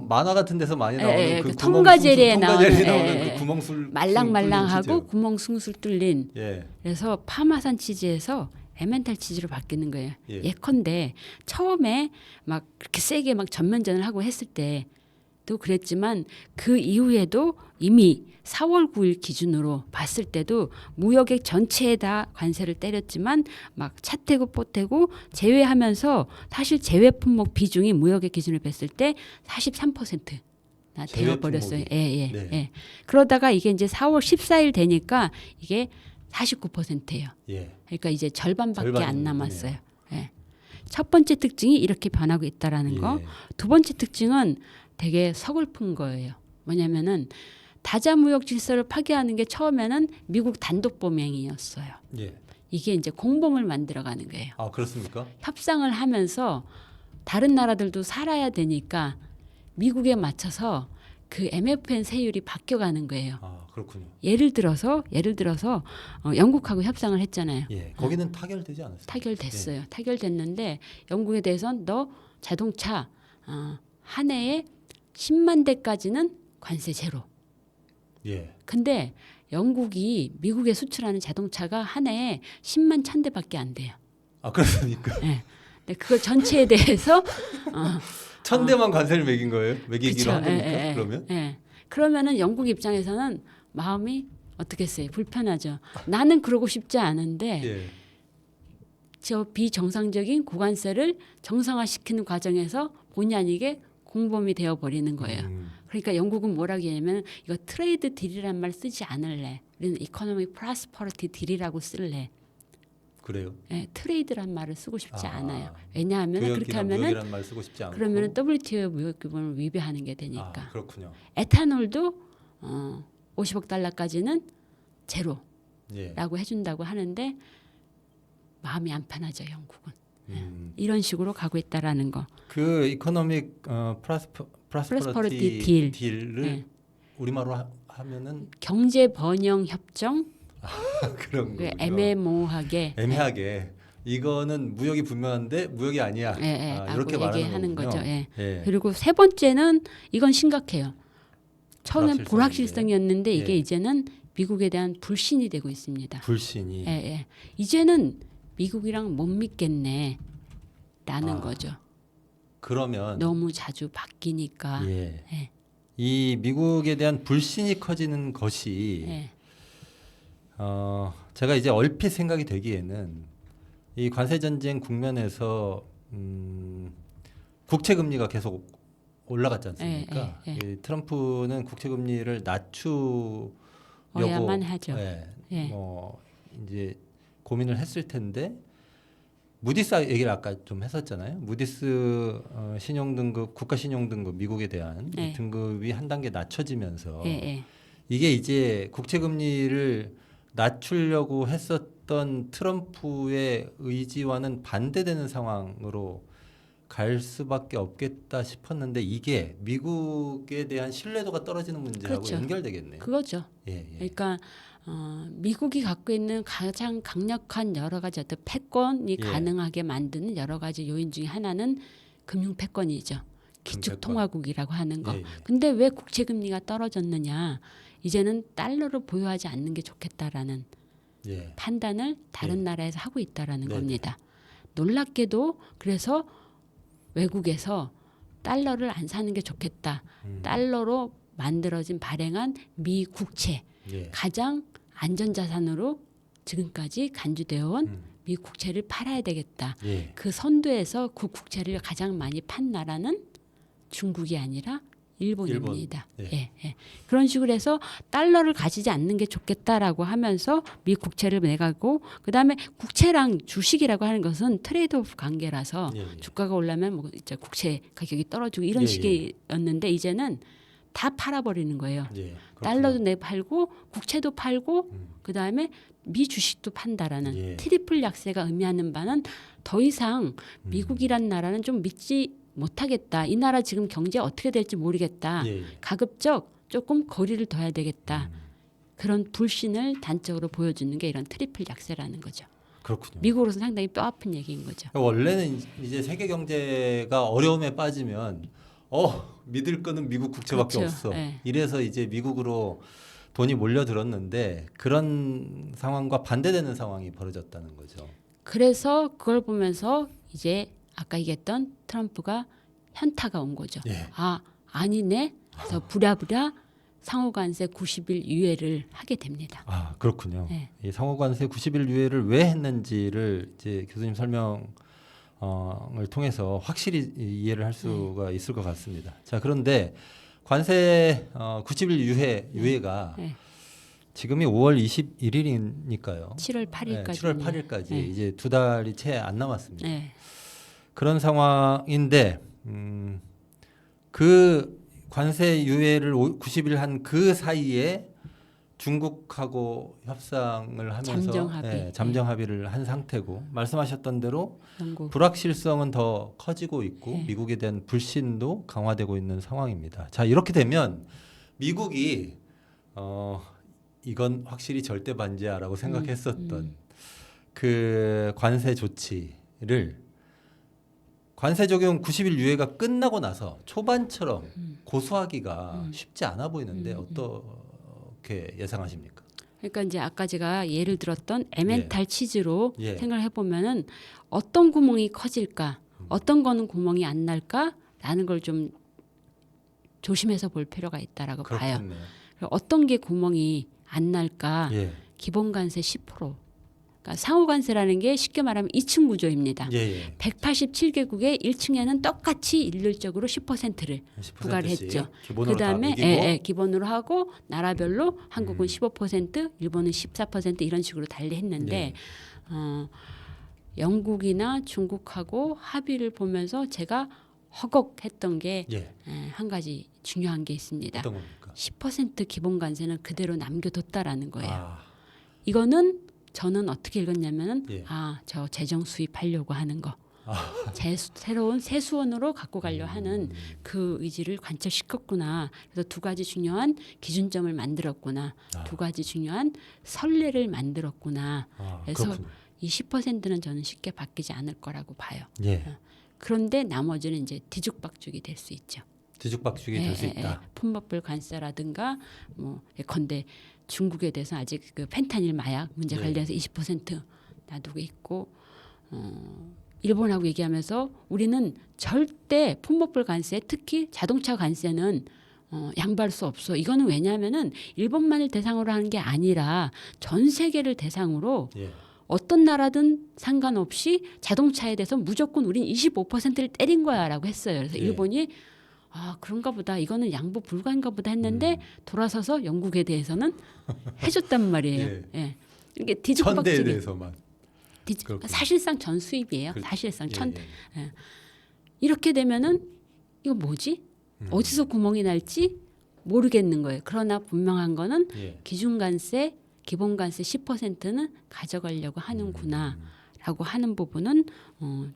만화 같은 데서 많이 나오는 예, 그 그 통과제리에 통과제리에 나오는, 나오는 예, 그 구멍술 말랑말랑하고 뚫린 치즈. 구멍 숭숭 뚫린. 예. 그래서 파마산 치즈에서 에멘탈 치즈로 바뀌는 거예요. 예. 예컨대 처음에 막 그렇게 세게 막 전면전을 하고 했을 때도 그랬지만 그 이후에도 이미 4월 9일 기준으로 봤을 때도 무역액 전체에 다 관세를 때렸지만 막 차태고 뽀태고 제외하면서 사실 제외 품목 비중이 무역액 기준을 뵀을 때 43%나 제외 되어버렸어요. 품목이. 예. 네. 그러다가 이게 이제 4월 14일 되니까 이게 49%예요. 예. 그러니까 이제 절반밖에 안 절반이네요. 남았어요. 예. 첫 번째 특징이 이렇게 변하고 있다라는 거. 예. 두 번째 특징은 되게 서글픈 거예요. 뭐냐면은 다자무역 질서를 파괴하는 게 처음에는 미국 단독 범행이었어요. 예. 이게 이제 공범을 만들어가는 거예요. 아, 그렇습니까? 협상을 하면서 다른 나라들도 살아야 되니까 미국에 맞춰서 그 MFN 세율이 바뀌어가는 거예요. 아, 그렇군요. 예를 들어서 영국하고 협상을 했잖아요. 예, 거기는 타결되지 않았어요. 타결됐어요. 타결됐는데 영국에 대해서는 너 자동차 한 해에 10만 대까지는 관세 제로. 예. 근데 영국이 미국에 수출하는 자동차가 한 해에 10만 1,000대밖에 안 돼요. 아, 그렇습니까? 네. 근데 그거 전체에 대해서 1,000대만 관세를 매긴 거예요? 매기기로 그쵸. 한 겁니까? 예. 그러면? 그러면은 영국 입장에서는 마음이 어떻겠어요? 불편하죠. 나는 그러고 싶지 않은데 예. 저 비정상적인 고관세를 정상화시키는 과정에서 본의 아니게 공범이 되어 버리는 거예요. 그러니까 영국은 뭐라고 하냐면 이거 트레이드 딜이란 말 쓰지 않을래. 우리는 이코노믹 프로스퍼리티 딜이라고 쓸래. 그래요. 예, 트레이드란 말을 쓰고 싶지 아, 않아요. 왜냐하면 그렇게 하면은 무역이란 말 쓰고 싶지 않고. 그러면은 WTO 무역 규범을 위배하는 게 되니까. 아, 그렇군요. 에탄올도 50억 달러까지는 제로라고 예. 해준다고 하는데 마음이 안 편하죠 영국은. 음. 이런 식으로 가고 있다라는 거. 그 이코노믹 프로스퍼리티 딜을 네. 우리말로 하면은 경제 번영 협정 그런 그 거죠. 애매모호하게 애매하게 이거는 무역이 분명한데 무역이 아니야. 이렇게 말하는 얘기하는 거군요. 거죠. 예. 예. 그리고 세 번째는 이건 심각해요. 처음엔 불확실성인데. 불확실성이었는데 이게 예. 이제는 미국에 대한 불신이 되고 있습니다. 불신이. 예. 이제는 미국이랑 못 믿겠네. 라는 아. 거죠. 그러면 너무 자주 바뀌니까. 예. 예. 이 미국에 대한 불신이 커지는 것이 예. 제가 이제 얼핏 생각이 되기에는 이 관세 전쟁 국면에서 국채 금리가 계속 올라갔지 않습니까? 예. 이 트럼프는 국채 금리를 낮추려고 어야만 하죠. 예. 뭐 이제 고민을 했을 텐데 무디스 얘기를 아까 좀 했었잖아요. 무디스 신용등급 국가 신용등급 미국에 대한 이 네. 등급이 한 단계 낮춰지면서 예. 이게 이제 국채 금리를 낮추려고 했었던 트럼프의 의지와는 반대되는 상황으로 갈 수밖에 없겠다 싶었는데 이게 미국에 대한 신뢰도가 떨어지는 문제하고 그렇죠. 연결되겠네요. 그거죠. 예. 그러니까 미국이 갖고 있는 가장 강력한 여러 가지 어떤 패권이 예. 가능하게 만드는 여러 가지 요인 중에 하나는 금융 패권이죠. 기축 통화국이라고 하는 거. 예. 근데 왜 국채 금리가 떨어졌느냐? 이제는 달러를 보유하지 않는 게 좋겠다라는 예. 판단을 다른 예. 나라에서 하고 있다라는 네네. 겁니다. 놀랍게도 그래서 외국에서 달러를 안 사는 게 좋겠다. 달러로 만들어진 발행한 미 국채 예. 가장 안전자산으로 지금까지 간주되어 온 미 국채를 팔아야 되겠다. 예. 그 선두에서 그 국채를 가장 많이 판 나라는 중국이 아니라 일본입니다. 일본. 예. 예. 그런 식으로 해서 달러를 가지지 않는 게 좋겠다라고 하면서 미 국채를 내가고 그다음에 국채랑 주식이라고 하는 것은 트레이드오프 관계라서 예. 주가가 올라면 뭐 이제 국채 가격이 떨어지고 이런 예, 식이었는데 이제는 다 팔아버리는 거예요. 예. 달러도 내 팔고 국채도 팔고 음. 그다음에 미 주식도 판다라는 예. 트리플 약세가 의미하는 바는 더 이상 미국이란 나라는 좀 믿지 못하겠다. 이 나라 지금 경제 어떻게 될지 모르겠다. 예. 가급적 조금 거리를 둬야 되겠다. 그런 불신을 단적으로 보여주는 게 이런 트리플 약세라는 거죠. 그렇군요. 미국으로서 상당히 뼈 아픈 얘기인 거죠. 원래는 이제 세계 경제가 어려움에 빠지면 믿을 거는 미국 국채밖에 그렇죠. 없어. 예. 이래서 이제 미국으로 돈이 몰려들었는데 그런 상황과 반대되는 상황이 벌어졌다는 거죠. 그래서 그걸 보면서 이제 아까 얘기했던 트럼프가 현타가 온 거죠. 예. 아니네. 그래서 부랴부랴 상호관세 90일 유예를 하게 됩니다. 아, 그렇군요. 네. 이 상호관세 90일 유예를 왜 했는지를 이제 교수님 설명을 통해서 확실히 이해를 할 수가 있을 것 같습니다. 자, 그런데 관세 90일 유예가 네. 지금이 5월 21일이니까요. 7월 8일까지. 7월 8일까지 네. 이제 2달이 채 안 남았습니다. 네. 그런 상황인데 그 관세 유예를 90일 한 그 사이에 중국하고 협상을 하면서 잠정 합의. 예, 잠정 합의를 한 상태고 말씀하셨던 대로 영국. 불확실성은 더 커지고 있고 네. 미국에 대한 불신도 강화되고 있는 상황입니다. 자, 이렇게 되면 미국이 이건 확실히 절대 반제야라고 생각했었던 그 관세 조치를 관세 적용 90일 유예가 끝나고 나서 초반처럼 고수하기가 쉽지 않아 보이는데 어떻게 예상하십니까? 그러니까 이제 아까 제가 예를 들었던 에멘탈 치즈로 예. 생각을 해보면은 어떤 구멍이 커질까, 어떤 거는 구멍이 안 날까라는 걸 좀 조심해서 볼 필요가 있다라고 봐요. 그렇겠네요. 어떤 게 구멍이 안 날까? 예. 기본 관세 10%. 그러니까 상호 관세라는 게 쉽게 말하면 2층 구조입니다. 예, 예. 187개국의 1층에는 똑같이 일률적으로 10%를 10% 부과를 씩 했죠. 기본으로 그다음에 다 매기고 기본으로 하고 나라별로 한국은 15%, 일본은 14% 이런 식으로 달리했는데 예. 영국이나 중국하고 합의를 보면서 제가 허걱했던 게 예. 한 가지 중요한 게 있습니다. 어떤 겁니까? 10% 기본 관세는 그대로 남겨뒀다라는 거예요. 아, 이거는 저는 어떻게 읽었냐면은 예. 저 재정 수입하려고 하는 거. 새로운 세수원으로 갖고 가려 하는 그 의지를 관철시켰구나. 그래서 두 가지 중요한 기준점을 만들었구나. 두 가지 중요한 선례를 만들었구나. 그래서 그렇군요. 이 10%는 저는 쉽게 바뀌지 않을 거라고 봐요. 예. 그런데 나머지는 이제 뒤죽박죽이 될 수 있죠. 뒤죽박죽이 될 수 있다. 품목별 관세라든가 뭐 예컨대 중국에 대해서 아직 그 펜타닐 마약 문제 예. 관련해서 20% 놔두고 있고 일본하고 얘기하면서 우리는 절대 품목별 관세 특히 자동차 관세는 양보할 수 없어. 이거는 왜냐하면은 일본만을 대상으로 하는 게 아니라 전 세계를 대상으로 예. 어떤 나라든 상관없이 자동차에 대해서 무조건 우린 25%를 때린 거야라고 했어요. 그래서 예. 일본이 그런가 보다. 이거는 양보 불가인가 보다 했는데 돌아서서 영국에 대해서는 해줬단 말이에요. 예. 이게 천대에 뒤죽박죽이 대해서만. 그렇군요. 사실상 전 수입이에요. 그- 사실상 예. 이렇게 되면은 이거 뭐지? 어디서 구멍이 날지 모르겠는 거예요. 그러나 분명한 거는 예. 기준관세, 기본관세 10%는 가져가려고 하는구나라고 하는 부분은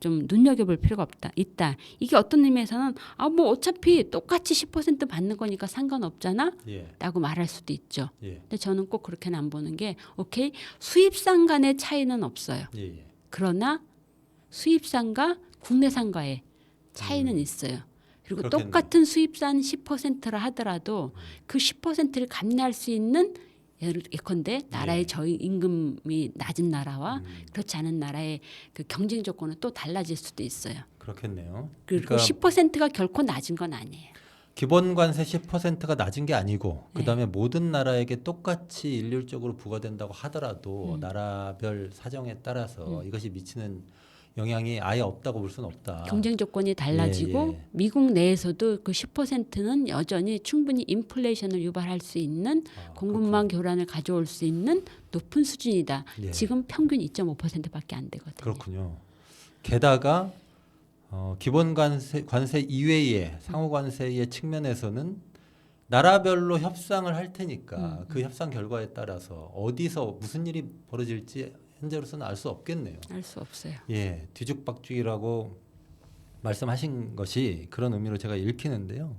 좀 눈여겨볼 필요가 있다. 이게 어떤 의미에서는 뭐 어차피 똑같이 10% 받는 거니까 상관없잖아. 예. 라고 말할 수도 있죠. 예. 근데 저는 꼭 그렇게는 안 보는 게 오케이 수입산 간의 차이는 없어요. 예. 예. 그러나 수입산과 국내산과의 차이는 있어요. 그리고 그렇겠네요. 똑같은 수입산 10%라 하더라도 그 10%를 감내할 수 있는 예컨대 나라의 예. 저희 임금이 낮은 나라와 그렇지 않은 나라의 그 경쟁 조건은 또 달라질 수도 있어요. 그렇겠네요. 그리고 그러니까 10%가 결코 낮은 건 아니에요. 기본 관세 10%가 낮은 게 아니고 네. 그다음에 모든 나라에게 똑같이 일률적으로 부과된다고 하더라도 음. 나라별 사정에 따라서 이것이 미치는 영향이 아예 없다고 볼 수는 없다. 경쟁 조건이 달라지고 예. 미국 내에서도 그 10%는 여전히 충분히 인플레이션을 유발할 수 있는 공급망 교란을 가져올 수 있는 높은 수준이다. 예. 지금 평균 2.5%밖에 안 되거든요. 그렇군요. 게다가 기본 관세 이외의 상호 관세의 측면에서는 나라별로 협상을 할 테니까 그 협상 결과에 따라서 어디서 무슨 일이 벌어질지 현재로서는 알 수 없겠네요. 알 수 없어요. 예, 뒤죽박죽이라고 말씀하신 것이 그런 의미로 제가 읽히는데요.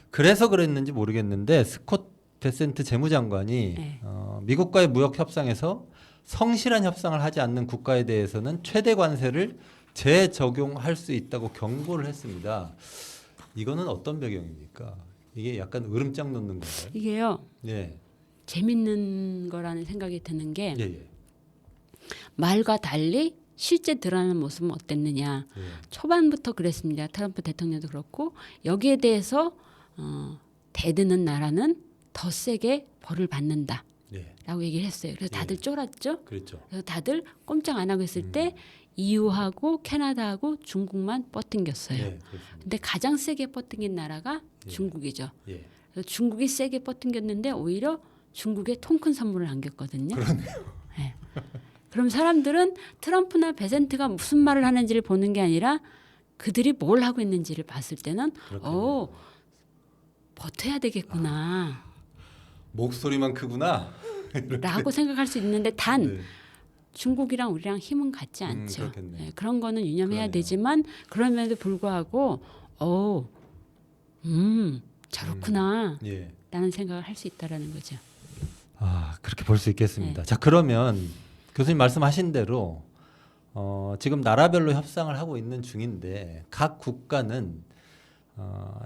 그래서 그랬는지 모르겠는데 스콧 베센트 재무장관이 네. 미국과의 무역 협상에서 성실한 협상을 하지 않는 국가에 대해서는 최대 관세를 재적용할 수 있다고 경고를 했습니다. 이거는 어떤 배경입니까? 이게 약간 으름장 놓는 건가요? 이게요. 예, 재밌는 거라는 생각이 드는 게 예, 예. 말과 달리 실제 드러나는 모습은 어땠느냐. 예. 초반부터 그랬습니다. 트럼프 대통령도 그렇고 여기에 대해서 대드는 나라는 더 세게 벌을 받는다. 예, 라고 얘기를 했어요. 그래서 다들 쫄았죠. 그렇죠. 그래서 다들 꼼짝 안 하고 있을 때 EU하고 캐나다하고 중국만 뻗팅겼어요. 예, 그렇습니다. 근데 가장 세게 뻗팅긴 나라가 예. 중국이죠. 예, 그래서 중국이 세게 뻗팅겼는데 오히려 중국에 통 큰 선물을 안겼거든요. 그러네요. 네. 그럼 사람들은 트럼프나 베센트가 무슨 말을 하는지를 보는 게 아니라 그들이 뭘 하고 있는지를 봤을 때는 그렇군요. 버텨야 되겠구나. 목소리만 크구나. 라고 생각할 수 있는데 단 네. 중국이랑 우리랑 힘은 같지 않죠. 그렇겠네. 네, 그런 거는 유념해야 그러네요. 되지만 그럼에도 불구하고 저렇구나 예. 라는 생각을 할 수 있다라는 거죠. 아, 그렇게 볼 수 있겠습니다. 네. 자, 그러면 교수님 말씀하신 대로 지금 나라별로 협상을 하고 있는 중인데 각 국가는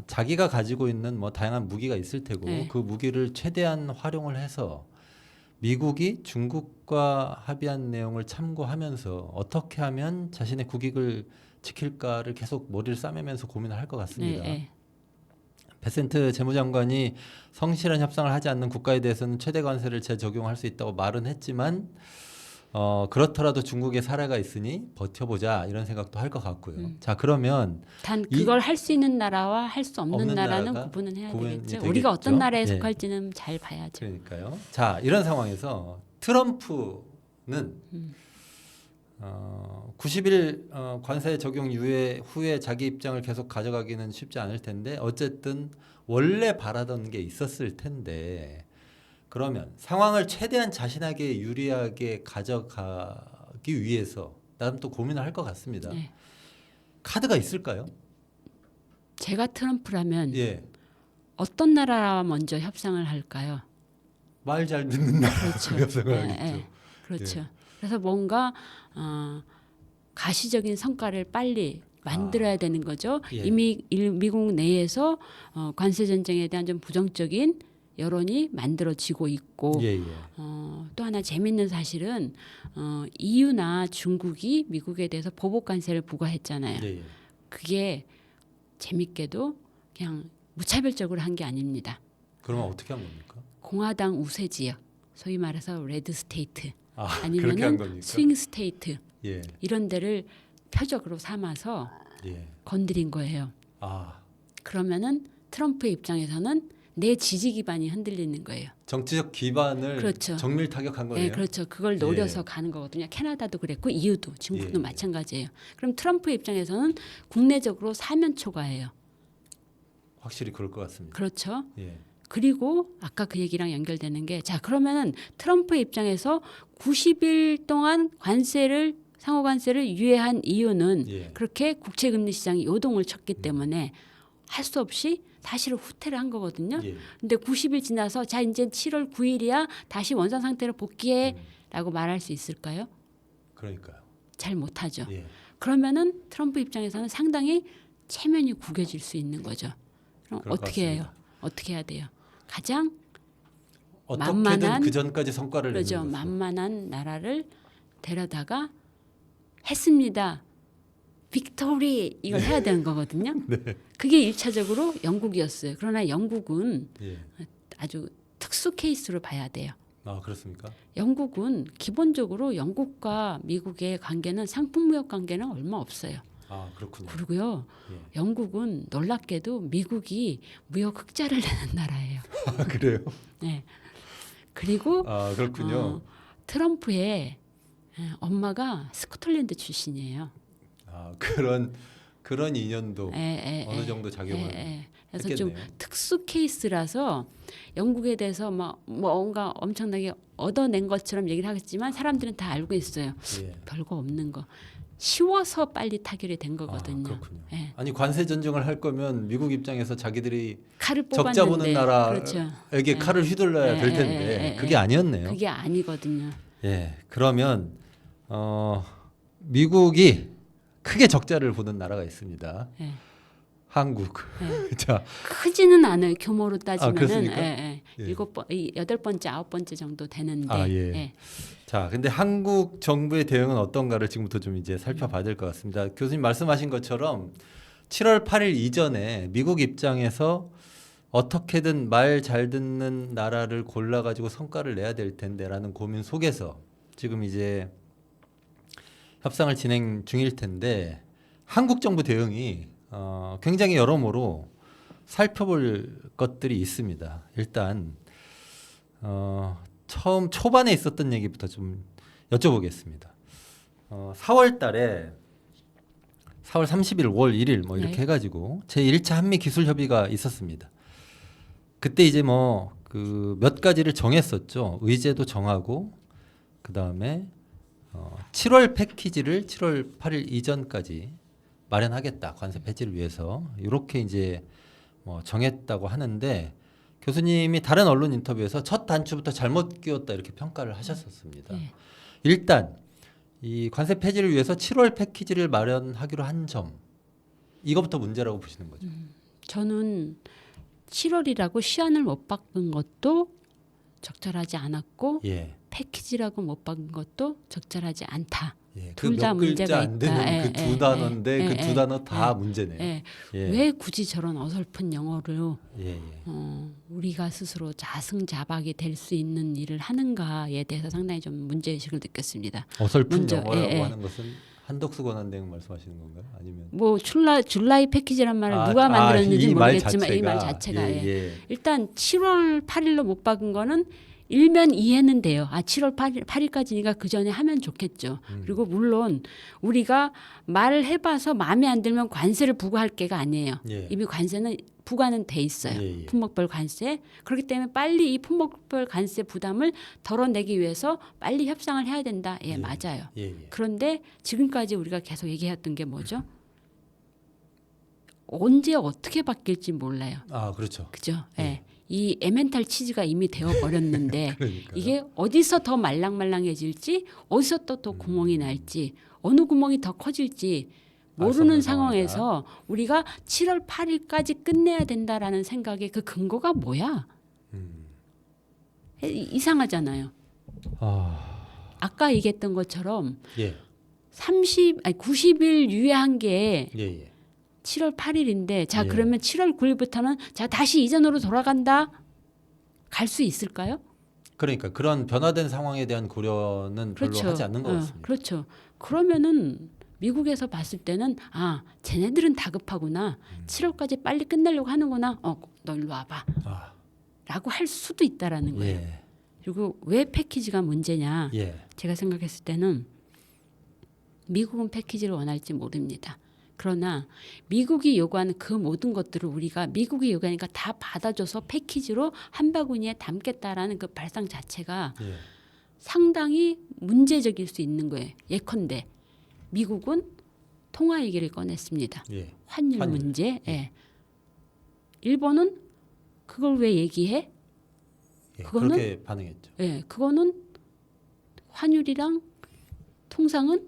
자기가 가지고 있는 뭐 다양한 무기가 있을 테고 네. 그 무기를 최대한 활용을 해서 미국이 중국과 합의한 내용을 참고하면서 어떻게 하면 자신의 국익을 지킬까를 계속 머리를 싸매면서 고민을 할 것 같습니다. 네. 베센트 재무장관이 성실한 협상을 하지 않는 국가에 대해서는 최대 관세를 재적용할 수 있다고 말은 했지만 그렇더라도 중국의 사례가 있으니 버텨보자 이런 생각도 할 것 같고요. 자, 그러면 단 그걸 할 수 있는 나라와 할 수 없는 없는 나라는 나라가 구분은 해야 구분이 되겠죠. 되겠죠. 우리가 어떤 나라에 예. 속할지는 잘 봐야죠. 그러니까요. 자, 이런 상황에서 트럼프는 90일 관세 적용 후에 자기 입장을 계속 가져가기는 쉽지 않을 텐데 어쨌든 원래 바라던 게 있었을 텐데 그러면 상황을 최대한 자신에게 유리하게 가져가기 위해서 나름 또 고민을 할 것 같습니다. 네. 카드가 있을까요? 제가 트럼프라면 예. 어떤 나라와 먼저 협상을 할까요? 말 잘 듣는 나라 그렇죠. 협상을 예, 하겠죠. 예. 그렇죠. 그래서 뭔가 가시적인 성과를 빨리 만들어야 되는 거죠. 예. 이미 미국 내에서 관세 전쟁에 대한 좀 부정적인 여론이 만들어지고 있고 예, 예. 또 하나 재밌는 사실은 EU나 중국이 미국에 대해서 보복 관세를 부과했잖아요. 예, 예. 그게 재밌게도 그냥 무차별적으로 한 게 아닙니다. 그러면 어떻게 한 겁니까? 공화당 우세 지역, 소위 말해서 레드 스테이트 아, 그렇게 한 아니면은 겁니까? 스윙 스테이트 예. 이런 데를 표적으로 삼아서 예. 건드린 거예요. 아, 그러면은 트럼프의 입장에서는 내 지지 기반이 흔들리는 거예요. 정치적 기반을 그렇죠. 정밀 타격한 거네요. 네, 그렇죠. 그걸 노려서 가는 거거든요. 캐나다도 그랬고 EU도 중국도 예. 마찬가지예요. 그럼 트럼프의 입장에서는 국내적으로 사면 초과예요. 확실히 그럴 것 같습니다. 그렇죠. 예. 그리고 아까 그 얘기랑 연결되는 게 자 그러면은 트럼프의 입장에서 90일 동안 상호 관세를 유예한 이유는 예. 그렇게 국채 금리 시장이 요동을 쳤기 때문에 할 수 없이 사실은 후퇴를 한 거거든요. 예. 근데 90일 지나서 자 이제 7월 9일이야 다시 원상 상태로 복귀해라고 말할 수 있을까요? 그러니까요. 잘 못하죠. 예. 그러면은 트럼프 입장에서는 상당히 체면이 구겨질 수 있는 거죠. 그럼 그럴 것 어떻게 해요? 같습니다. 어떻게 해야 돼요? 가장 어떻게든 만만한- 그 전까지 성과를 내는 그렇죠. 거죠. 만만한 나라를 데려다가 했습니다. 빅토리 이걸 해야 되는 거거든요. 그게 1차적으로 영국이었어요. 그러나 영국은 예. 아주 특수 케이스로 봐야 돼요. 아, 그렇습니까? 영국은 기본적으로 영국과 미국의 관계는 상품무역 관계는 얼마 없어요. 아, 그렇군요. 그리고요. 예. 영국은 놀랍게도 미국이 무역 흑자를 내는 나라예요. 아, 그래요? 네. 그리고 아, 그렇군요. 트럼프의 엄마가 스코틀랜드 출신이에요. 아, 그런 인연도 어느 정도 작용을 그래서 좀 했겠네요. 특수 케이스라서 영국에 대해서 막 뭔가 엄청나게 얻어낸 것처럼 얘기를 하겠지만 사람들은 다 알고 있어요. 예. 별거 없는 거. 쉬워서 빨리 타결이 된 거거든요. 아, 그렇군요. 예. 아니 관세 전쟁을 할 거면 미국 입장에서 자기들이 칼을 적자 보는 뽑았는데 나라에게 그렇죠. 칼을 휘둘러야 될 텐데 그게 아니었네요. 그게 아니거든요. 예, 그러면 미국이 크게 적자를 보는 나라가 있습니다. 예. 한국. 자, 크지는 않아요. 규모로 따지면은 그렇습니까? 예. 예. 8번째, 9번째 정도 되는데. 아, 예. 자, 근데 한국 정부의 대응은 어떤가를 지금부터 좀 이제 살펴봐야 될 것 같습니다. 교수님 말씀하신 것처럼 7월 8일 이전에 미국 입장에서 어떻게든 말 잘 듣는 나라를 골라가지고 성과를 내야 될 텐데라는 고민 속에서 지금 이제 협상을 진행 중일 텐데 한국 정부 대응이 굉장히 여러모로 살펴볼 것들이 있습니다. 일단 처음 초반에 있었던 얘기부터 좀 여쭤보겠습니다. 4월 달에 4월 30일, 5월 1일 뭐 이렇게 네. 해가지고 제1차 한미 기술 협의가 있었습니다. 그때 이제 뭐 그 몇 가지를 정했었죠. 의제도 정하고 그 다음에 7월 패키지를 7월 8일 이전까지 마련하겠다. 관세 폐지를 위해서 이렇게 이제 뭐 정했다고 하는데 교수님이 다른 언론 인터뷰에서 첫 단추부터 잘못 끼웠다 이렇게 평가를 하셨었습니다. 네. 일단 이 관세 폐지를 위해서 7월 패키지를 마련하기로 한 점 이거부터 문제라고 보시는 거죠. 저는 7월이라고 시한을 못 바꾼 것도 적절하지 않았고 예. 패키지라고 못 바꾼 것도 적절하지 않다. 예. 둘 다 그몇 글자 문제가 안 있다. 되는 그 두 단어인데 그 두 단어 다 예. 문제네요. 예. 예. 왜 굳이 저런 어설픈 영어를 예, 예. 우리가 스스로 자승자박이 될 수 있는 일을 하는가에 대해서 상당히 좀 문제의식을 느꼈습니다. 어설픈 먼저, 영어라고 예, 예. 하는 것은 한덕수 권한대행 말씀하시는 건가요? 아니면 뭐 줄라이 패키지란 말을 누가 만들었는지 이말 모르겠지만 이 말 자체가. 자체가 예, 예. 일단 7월 8일로 못 박은 거는 일면 이해는 돼요. 7월 8일까지니까 그 전에 하면 좋겠죠. 그리고 물론 우리가 말을 해봐서 마음에 안 들면 관세를 부과할 게가 아니에요. 예. 이미 관세는 부과는 돼 있어요. 예, 예. 품목별 관세. 그렇기 때문에 빨리 이 품목별 관세 부담을 덜어내기 위해서 빨리 협상을 해야 된다. 예, 맞아요. 예, 예. 그런데 지금까지 우리가 계속 얘기했던 게 뭐죠? 언제 어떻게 바뀔지 몰라요. 아 그렇죠. 그죠? 예. 이 에멘탈 치즈가 이미 되어 버렸는데 그러니까요. 이게 어디서 더 말랑말랑해질지 어디서 또 더 구멍이 날지 어느 구멍이 더 커질지 알수 모르는 없는 상황에서 우리가 7월 8일까지 끝내야 된다라는 생각의 그 근거가 뭐야? 이상하잖아요. 아까 얘기했던 것처럼 예, 90일 유예한 게 예, 예. 7월 8일인데 자 예. 그러면 7월 9일부터는 자 다시 이전으로 돌아간다. 갈 수 있을까요? 그러니까 그런 변화된 상황에 대한 고려는 별로 그렇죠. 하지 않는 것 같습니다. 그렇죠. 그러면은 미국에서 봤을 때는 쟤네들은 다급하구나. 7월까지 빨리 끝내려고 하는구나. 너 일로 와봐. 아, 라고 할 수도 있다라는 거예요. 예, 그리고 왜 패키지가 문제냐. 예, 제가 생각했을 때는 미국은 패키지를 원할지 모릅니다. 그러나 미국이 요구하는 그 모든 것들을 우리가 미국이 요구하니까 다 받아줘서 패키지로 한 바구니에 담겠다라는 그 발상 자체가 예, 상당히 문제적일 수 있는 거예요. 예컨대 미국은 통화 얘기를 꺼냈습니다. 예. 환율 환율. 문제. 예. 일본은 그걸 왜 얘기해? 예, 그거는 그렇게 반응했죠. 예, 그거는 환율이랑 통상은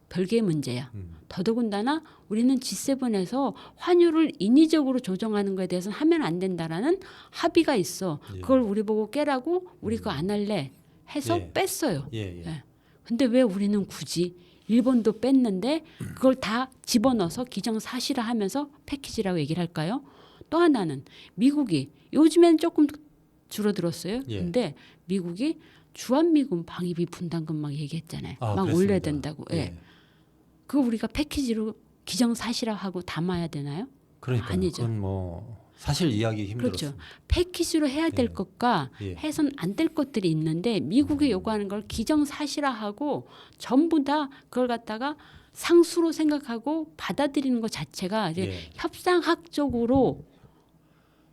별개의 문제야. 더더군다나 우리는 G7에서 환율을 인위적으로 조정하는 것에 대해서는 하면 안 된다라는 합의가 있어. 예. 그걸 우리 보고 깨라고 우리 그거 안 할래 해서 예. 뺐어요. 예, 예. 예. 근데 왜 우리는 굳이 일본도 뺐는데 그걸 다 집어넣어서 기정사실화 하면서 패키지라고 얘기를 할까요? 또 하나는 미국이 요즘엔 조금 줄어들었어요. 예. 근데 미국이 주한미군 방위비 분담금 막 얘기했잖아요. 막 그랬습니다. 올려야 된다고. 예. 예. 그거 우리가 패키지로 기정사실화하고 담아야 되나요? 그러니까 아니죠. 그건 뭐 사실 이야기 힘들었습니다. 그렇죠. 패키지로 해야 될 예. 것과 예. 해선 안 될 것들이 있는데 미국이 요구하는 걸 기정사실화하고 전부 다 그걸 갖다가 상수로 생각하고 받아들이는 것 자체가 이제 예. 협상학적으로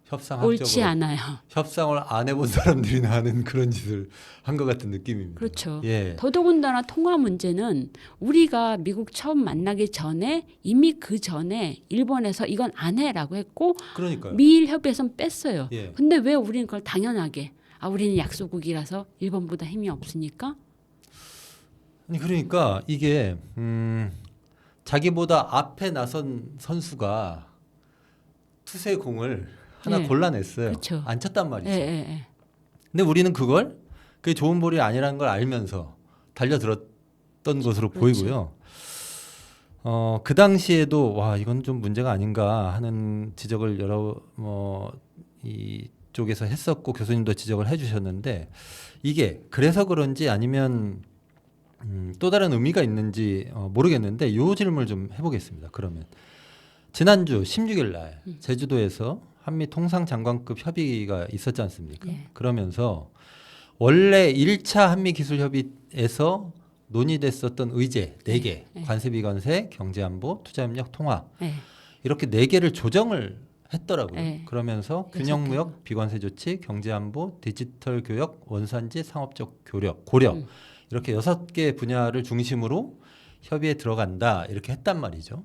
협상학적으로 옳지 않아요. 협상을 안 해본 사람들이나 하는 그런 짓을 한 것 같은 느낌입니다. 그렇죠. 예. 더더군다나 통화 문제는 우리가 미국 처음 만나기 전에 이미 그 전에 일본에서 이건 안 해라고 했고 그러니까요. 미일 협의에선 뺐어요. 예. 근데 왜 우리는 그걸 당연하게 우리는 약소국이라서 일본보다 힘이 없으니까 아니 그러니까 이게 자기보다 앞에 나선 선수가 투세 공을 하나 예. 골라냈어요. 그렇죠. 안 쳤단 말이죠. 예. 근데 우리는 그걸 그게 좋은 볼이 아니라는 걸 알면서 달려들었던 것으로 그렇죠. 보이고요. 그 당시에도 와 이건 좀 문제가 아닌가 하는 지적을 여러 이쪽에서 했었고 교수님도 지적을 해주셨는데 이게 그래서 그런지 아니면 또 다른 의미가 있는지 모르겠는데 이 질문을 좀 해보겠습니다. 그러면 지난주 16일 날 제주도에서 한미 통상장관급 협의가 있었지 않습니까? 네. 그러면서 원래 1차 한미기술협의에서 논의됐었던 의제 4개 네. 관세 비관세 경제안보 투자협력 통화 예. 이렇게 4개를 조정을 했더라고요. 네. 그러면서 여섯 균형무역, 비관세 조치, 경제안보, 디지털 교역, 원산지, 상업적 고려 이렇게 6개 분야를 중심으로 협의에 들어간다 이렇게 했단 말이죠.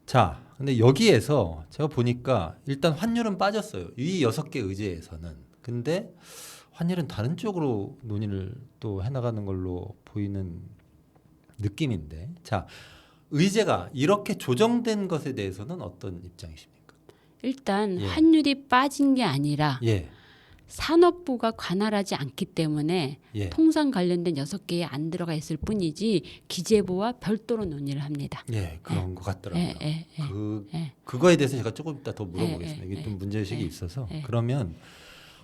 자, 근데 여기에서 제가 보니까 일단 환율은 빠졌어요. 이 6개 의제에서는. 근데 환율은 다른 쪽으로 논의를 또 해나가는 걸로 보이는 느낌인데, 자, 의제가 이렇게 조정된 것에 대해서는 어떤 입장이십니까? 일단 예. 환율이 빠진 게 아니라 예, 산업부가 관할하지 않기 때문에 예, 통상 관련된 6개에 안 들어가 있을 뿐이지 기재부와 별도로 논의를 합니다. 예, 그런 것 같더라고요. 예. 그거에 대해서 제가 조금 이따 더 물어보겠습니다. 이게 예, 좀 문제의식이 예, 있어서. 예. 그러면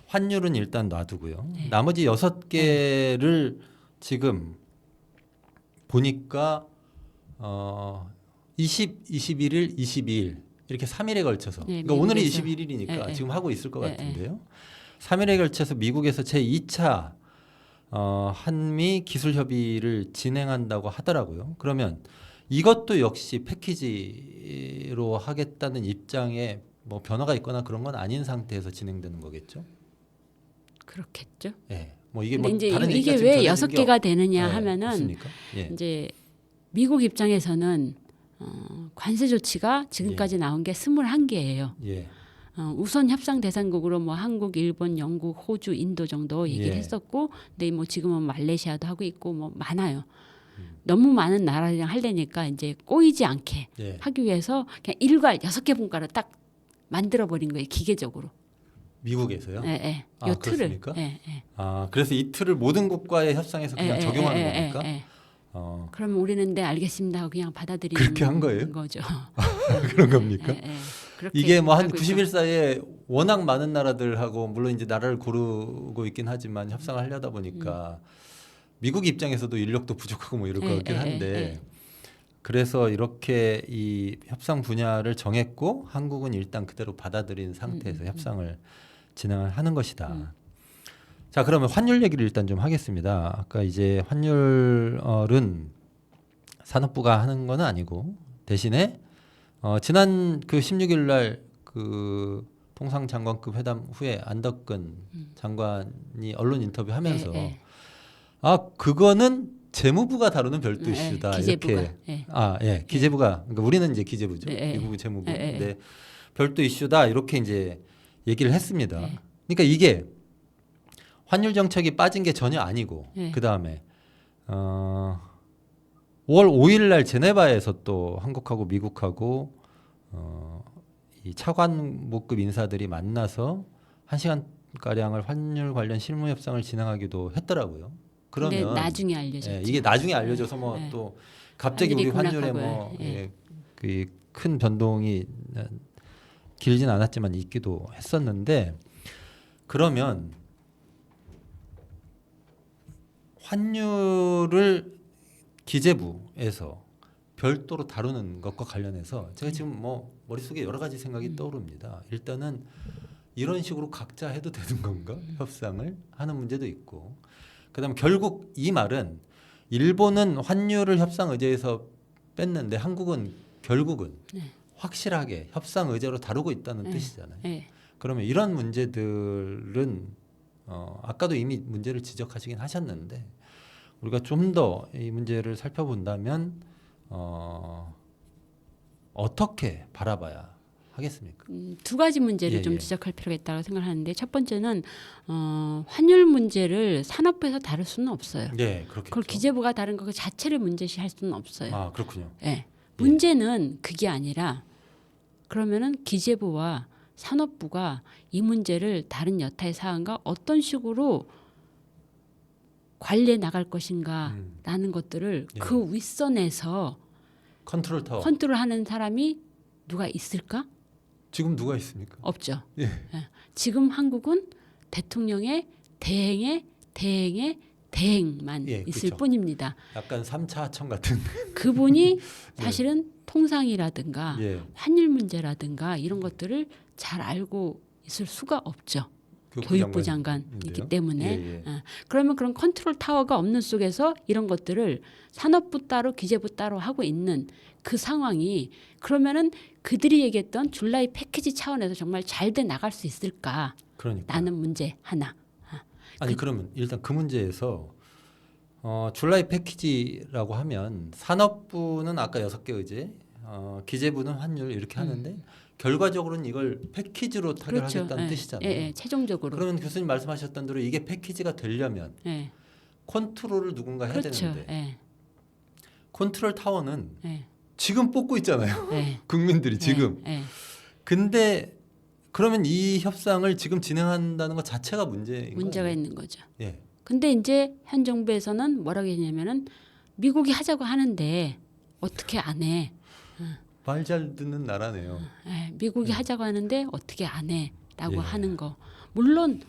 환율은 일단 놔두고요. 예. 나머지 6개를 지금 보니까 21일, 22일 이렇게 3일에 걸쳐서 네, 그러니까 오늘이 미국에서. 21일이니까 예, 예. 지금 하고 있을 것 예, 같은데요. 3일에 걸쳐서 미국에서 제2차 한미 기술 협의를 진행한다고 하더라고요. 그러면 이것도 역시 패키지로 하겠다는 입장에 뭐 변화가 있거나 그런 건 아닌 상태에서 진행되는 거겠죠. 그렇겠죠. 예. 뭐 이게 근데 뭐 이제 다른 이게 얘기가 왜 지금 6개가 되느냐 예, 하면은 없습니까? 예. 이제 미국 입장에서는 관세 조치가 지금까지 나온 게 21개예요. 예. 우선 협상 대상국으로 뭐 한국, 일본, 영국, 호주, 인도 정도 얘기를 예. 했었고, 근데 뭐 지금은 말레이시아도 하고 있고 뭐 많아요. 너무 많은 나라들이랑 하려니까 이제 꼬이지 않게 예. 하기 위해서 그냥 일괄 6개 분과를 딱 만들어 버린 거예요, 기계적으로. 미국에서요? 예. 아, 요 틀을. 그렇습니까? 예. 아, 그래서 이 틀을 모든 국가의 협상에서 그냥 적용하는 겁니까? 예. 어, 그러면 우리는 네 알겠습니다 하고 그냥 받아들이는 그렇게 한 거예요? 거죠. 그런 겁니까? 그렇게 이게 뭐 한 하고 90일 사이에 워낙 많은 나라들하고 물론 이제 나라를 고르고 있긴 하지만 협상을 하려다 보니까 미국 입장에서도 인력도 부족하고 뭐 이럴 것 같긴 한데 그래서 이렇게 이 협상 분야를 정했고 한국은 일단 그대로 받아들인 상태에서 협상을 진행을 하는 것이다. 자, 그러면 환율 얘기를 일단 좀 하겠습니다. 아까 이제 환율은 산업부가 하는 건 아니고 대신에 지난 그 16일 날 그 통상장관급 회담 후에 안덕근 장관이 언론 인터뷰하면서 아, 그거는 재무부가 다루는 별도 이슈다. 기재부가. 이렇게 기재부가 그러니까 우리는 이제 기재부죠. 미국은 재무부. 근데 별도 이슈다. 이렇게 이제 얘기를 했습니다. 그러니까 이게 환율 정책이 빠진 게 전혀 아니고 그다음에 5월 5일 날 제네바에서 또 한국하고 미국하고 이 차관목급 인사들이 만나서 1시간 가량을 환율 관련 실무 협상을 진행하기도 했더라고요. 근데 그러면 나중에 알려졌죠. 이게 나중에 알려져서 뭐 또 갑자기 우리 환율에 뭐 그 큰 변동이 길진 않았지만 있기도 했었는데 그러면 환율을 기재부에서 별도로 다루는 것과 관련해서 제가 지금 뭐 머릿속에 여러 가지 생각이 떠오릅니다. 일단은 이런 식으로 각자 해도 되는 건가? 협상을 하는 문제도 있고 그다음에 결국 이 말은 일본은 환율을 협상 의제에서 뺐는데 한국은 결국은 확실하게 협상 의제로 다루고 있다는 뜻이잖아요. 그러면 이런 문제들은 아까도 이미 문제를 지적하시긴 하셨는데 우리가 좀 더 이 문제를 살펴본다면 어떻게 바라봐야 하겠습니까? 두 가지 문제를 좀 지적할 필요가 있다고 생각하는데 첫 번째는 환율 문제를 산업부에서 다룰 수는 없어요. 네, 그렇겠죠. 그걸 기재부가 다른 거 그 자체를 문제시할 수는 없어요. 아, 그렇군요. 문제는 그게 아니라 그러면은 기재부와 산업부가 이 문제를 다른 여타의 사안과 어떤 식으로 관리해 나갈 것인가라는 것들을 그 윗선에서 컨트롤 타워. 컨트롤하는 사람이 누가 있을까? 지금 누가 있습니까? 없죠. 지금 한국은 대통령의 대행만 있을 그렇죠. 뿐입니다. 약간 3차 하청 같은. 그분이 사실은 통상이라든가 예. 환율 문제라든가 이런 것들을 잘 알고 있을 수가 없죠. 교육부 장관이기 때문에 그러면 그런 컨트롤 타워가 없는 속에서 이런 것들을 산업부 따로 기재부 따로 하고 있는 그 상황이 그러면은 그들이 얘기했던 줄라이 패키지 차원에서 정말 잘 돼 나갈 수 있을까? 그러니까. 라는 문제 하나. 아니 그러면 일단 그 문제에서 줄라이 패키지라고 하면 산업부는 아까 6개 의제, 기재부는 환율 이렇게 하는데 결과적으로는 이걸 패키지로 타결하겠다는 그렇죠. 뜻이잖아요. 예, 최종적으로. 그러면 교수님 말씀하셨던 대로 이게 패키지가 되려면 예, 컨트롤을 누군가 해야 그렇죠. 되는데 예, 컨트롤 타워는 예, 지금 뽑고 있잖아요. 예, 국민들이 지금. 예, 예. 근데 그러면 이 협상을 지금 진행한다는 것 자체가 문제인 문제가 거예요. 있는 거죠. 예. 근데 이제 현 정부에서는 뭐라고 했냐면은 미국이 하자고 하는데 어떻게 안 해? 말 잘 듣는 나라네요. 예, 미국이 하자고 하는데 어떻게 안 해?라고 예. 하는 거. 물론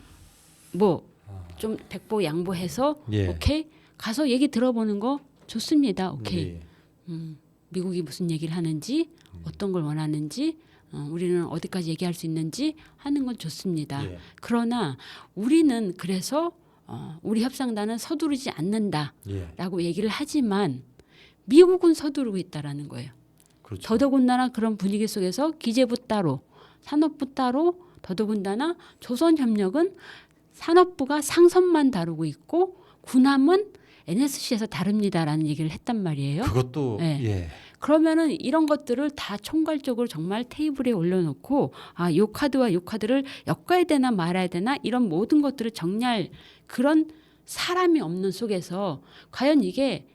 뭐 좀 백보 양보해서 예. 오케이 가서 얘기 들어보는 거 좋습니다. 오케이. 예. 미국이 무슨 얘기를 하는지 어떤 걸 원하는지 우리는 어디까지 얘기할 수 있는지 하는 건 좋습니다. 예. 그러나 우리는 그래서 우리 협상단은 서두르지 않는다라고 예. 얘기를 하지만 미국은 서두르고 있다라는 거예요. 그렇죠. 더더군다나 그런 분위기 속에서 기재부 따로, 산업부 따로, 더더군다나 조선협력은 산업부가 상선만 다루고 있고 군함은 NSC에서 다릅니다라는 얘기를 했단 말이에요. 그것도 예. 예. 그러면은 이런 것들을 다 총괄적으로 정말 테이블에 올려놓고 요 카드와 요 카드를 엮어야 되나 말아야 되나 이런 모든 것들을 정리할 그런 사람이 없는 속에서 과연 이게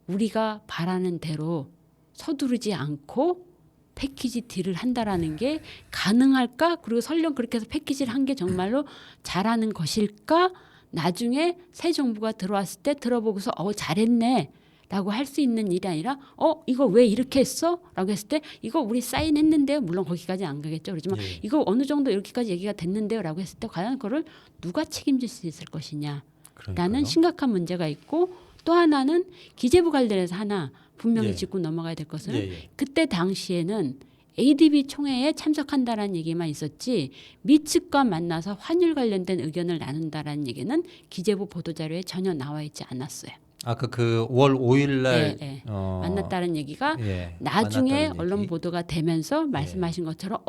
우리가 바라는 대로 서두르지 않고 패키지 딜을 한다라는 게 가능할까? 그리고 설령 그렇게 해서 패키지를 한 게 정말로 잘하는 것일까? 나중에 새 정부가 들어왔을 때 들어보고서 잘했네 라고 할 수 있는 일이 아니라 이거 왜 이렇게 했어? 라고 했을 때 이거 우리 사인했는데요. 물론 거기까지 안 가겠죠. 그렇지만 예. 이거 어느 정도 이렇게까지 얘기가 됐는데요. 라고 했을 때 과연 그거를 누가 책임질 수 있을 것이냐 라는 그러니까요. 심각한 문제가 있고 또 하나는 기재부 관련해서 하나 분명히 예. 짚고 넘어가야 될 것은 예, 예. 그때 당시에는 ADB 총회에 참석한다라는 얘기만 있었지 미 측과 만나서 환율 관련된 의견을 나눈다라는 얘기는 기재부 보도자료에 전혀 나와 있지 않았어요. 아까 그 5월 5일 날 예, 예. 만났다는 얘기가 예. 나중에 만났다는 언론 얘기. 보도가 되면서 말씀하신 것처럼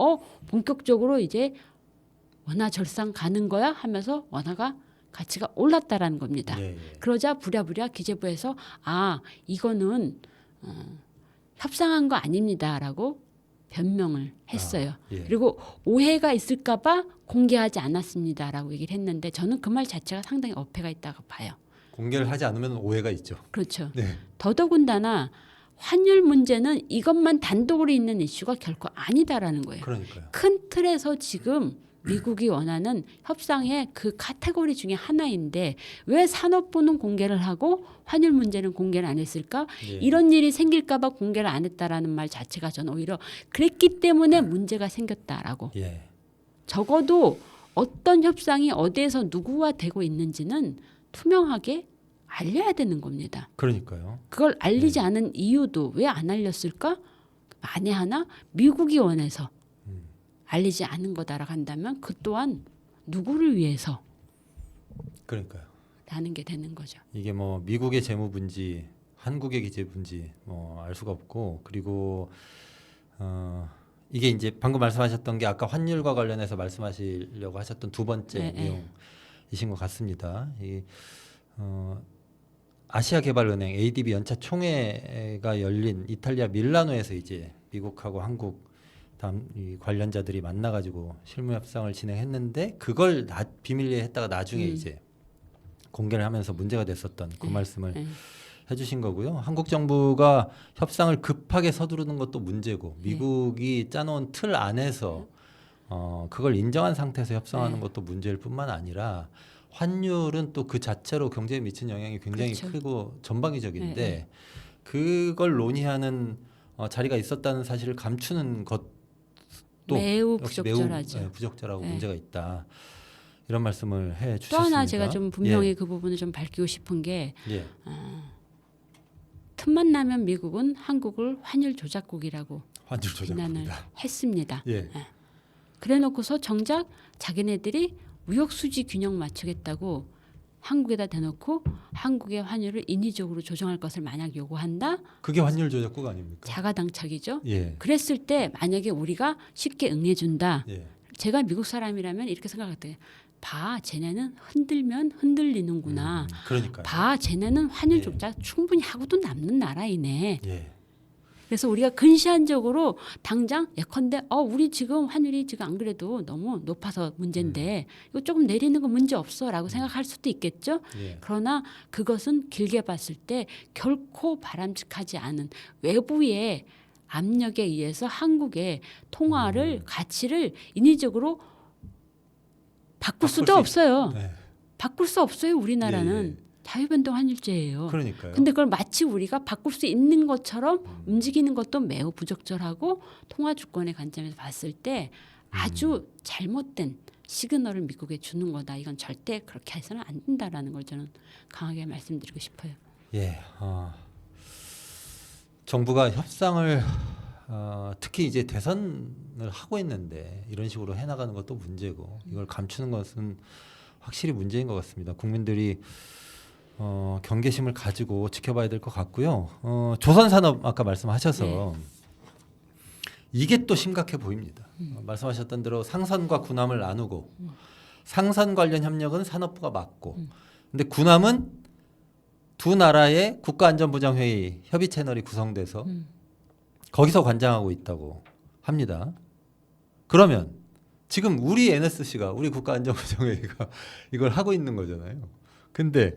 본격적으로 이제 원화 절상 가는 거야 하면서 원화가 가치가 올랐다라는 겁니다. 예, 예. 그러자 부랴부랴 기재부에서 이거는 협상한 거 아닙니다라고 변명을 했어요. 예. 그리고 오해가 있을까봐 공개하지 않았습니다라고 얘기를 했는데 저는 그 말 자체가 상당히 어폐가 있다고 봐요. 공개를 하지 않으면 오해가 있죠. 그렇죠. 네. 더더군다나 환율 문제는 이것만 단독으로 있는 이슈가 결코 아니다라는 거예요. 그러니까요. 큰 틀에서 지금 미국이 원하는 협상의 그 카테고리 중에 하나인데 왜 산업부는 공개를 하고 환율 문제는 공개를 안 했을까? 예. 이런 일이 생길까 봐 공개를 안 했다라는 말 자체가 저는 오히려 그랬기 때문에 문제가 생겼다라고. 예. 적어도 어떤 협상이 어디에서 누구와 되고 있는지는 투명하게 알려야 되는 겁니다. 그러니까요. 그걸 알리지 않은 이유도 왜 안 알렸을까? 만에 하나 미국이 원해서 알리지 않은 거다라고 한다면 그 또한 누구를 위해서 그러니까요. 라는 게 되는 거죠. 이게 뭐 미국의 재무분지, 한국의 기재분지 뭐 알 수가 없고 그리고 이게 이제 방금 말씀하셨던 게 아까 환율과 관련해서 말씀하시려고 하셨던 두 번째 네, 내용이신 것 같습니다. 아시아개발은행 ADB 연차 총회가 열린 이탈리아 밀라노에서 이제 미국하고 한국 이 관련자들이 만나가지고 실무 협상을 진행했는데 그걸 비밀리에 했다가 나중에 이제 공개를 하면서 문제가 됐었던 그 말씀을 해주신 거고요. 한국 정부가 협상을 급하게 서두르는 것도 문제고 미국이 짜놓은 틀 안에서 그걸 인정한 상태에서 협상하는 것도 문제일 뿐만 아니라 환율은 또 그 자체로 경제에 미친 영향이 굉장히 그렇죠. 크고 전방위적인데 그걸 논의하는 자리가 있었다는 사실을 감추는 것도 매우 역시 부적절하죠. 매우 부적절하고 네. 문제가 있다. 이런 말씀을 해 또 주셨습니다. 하나 제가 좀 분명히 그 부분을 좀 밝히고 싶은 게 예. 틈만 나면 미국은 한국을 환율 조작국이라고 환율 비난을 조작입니다. 했습니다. 예. 그래놓고서 정작 자기네들이 무역 수지 균형 맞추겠다고 한국에다 대놓고 한국의 환율을 인위적으로 조정할 것을 만약 요구한다. 그게 환율 조작국 아닙니까? 자가당착이죠. 예. 그랬을 때 만약에 우리가 쉽게 응해준다. 예. 제가 미국 사람이라면 이렇게 생각했대요. 봐, 쟤네는 흔들면 흔들리는구나. 그러니까요. 봐, 쟤네는 환율 예. 조작 충분히 하고도 남는 나라이네. 예. 그래서 우리가 근시안적으로 당장 예컨대 우리 지금 환율이 지금 안 그래도 너무 높아서 문제인데 이거 조금 내리는 거 문제 없어라고 생각할 수도 있겠죠. 예. 그러나 그것은 길게 봤을 때 결코 바람직하지 않은 외부의 압력에 의해서 한국의 통화를 가치를 인위적으로 바꿀 수도 수 없어요. 네. 바꿀 수 없어요. 우리나라는 자유변동 환율제예요. 그러니까요. 근데 그걸 마치 우리가 바꿀 수 있는 것처럼 움직이는 것도 매우 부적절하고 통화 주권의 관점에서 봤을 때 아주 잘못된 시그널을 미국에 주는 거다. 이건 절대 그렇게 해서는 안 된다라는 걸 저는 강하게 말씀드리고 싶어요. 예. 정부가 협상을 특히 이제 대선을 하고 있는데 이런 식으로 해나가는 것도 문제고 이걸 감추는 것은 확실히 문제인 것 같습니다. 국민들이 경계심을 가지고 지켜봐야 될 것 같고요. 조선산업 아까 말씀하셔서 이게 또 심각해 보입니다. 말씀하셨던 대로 상선과 군함을 나누고 상선 관련 협력은 산업부가 맡고 근데 군함은 두 나라의 국가안전보장회의 협의 채널이 구성돼서 거기서 관장하고 있다고 합니다. 그러면 지금 우리 NSC가 우리 국가안전보장회의가 이걸 하고 있는 거잖아요. 근데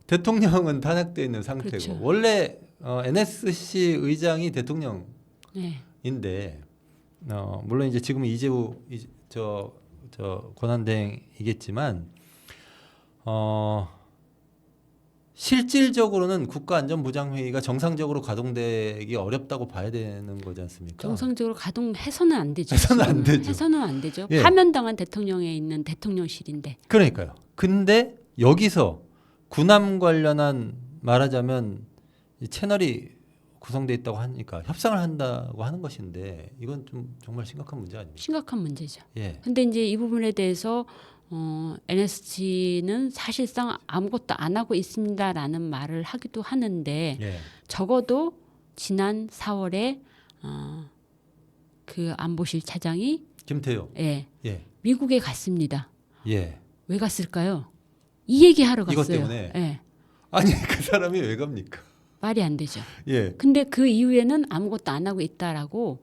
대통령은 탄핵돼 있는 상태고 그렇죠. 원래 NSC 의장이 대통령인데 네. 물론 이제 지금 이재우 저 권한대행이겠지만 실질적으로는 국가안전보장회의가 정상적으로 가동되기 어렵다고 봐야 되는 거지 않습니까? 정상적으로 가동해서는 안 되죠. 해서는 안 지금. 되죠. 해서는 안 되죠. 예. 파면당한 대통령에 있는 대통령실인데. 그러니까요. 근데 여기서 군함 관련한 말하자면 이 채널이 구성돼 있다고 하니까 협상을 한다고 하는 것인데 이건 좀 정말 심각한 문제 아닙니까? 심각한 문제죠. 예. 근데 이제 이 부분에 대해서 NSC는 사실상 아무것도 안 하고 있습니다라는 말을 하기도 하는데 예. 적어도 지난 4월에 그 안보실 차장이 김태효. 예, 예. 미국에 갔습니다. 예. 왜 갔을까요? 이 얘기하러 갔어요. 이것 때문에? 예, 아니 그 사람이 왜 갑니까? 말이 안 되죠. 예. 근데 그 이후에는 아무것도 안 하고 있다라고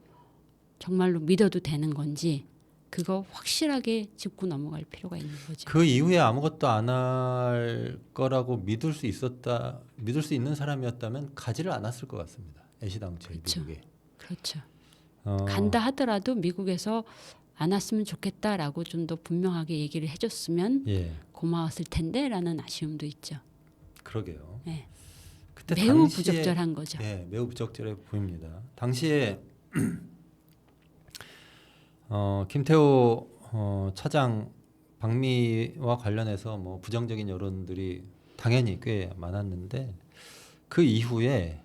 정말로 믿어도 되는 건지 그거 확실하게 짚고 넘어갈 필요가 있는 거죠. 그 이후에 아무것도 안 할 거라고 믿을 수 있는 사람이었다면 가지를 않았을 것 같습니다. 애시당초에 그렇죠. 미국에. 그렇죠. 어, 간다 하더라도 미국에서 안 왔으면 좋겠다라고 좀 더 분명하게 얘기를 해줬으면 예. 고마웠을 텐데라는 아쉬움도 있죠. 그러게요. 예. 그때 매우 당시에- 부적절한 거죠. 예, 매우 부적절해 보입니다. 당시에 김태호 차장 방미와 관련해서 뭐 부정적인 여론들이 당연히 꽤 많았는데 그 이후에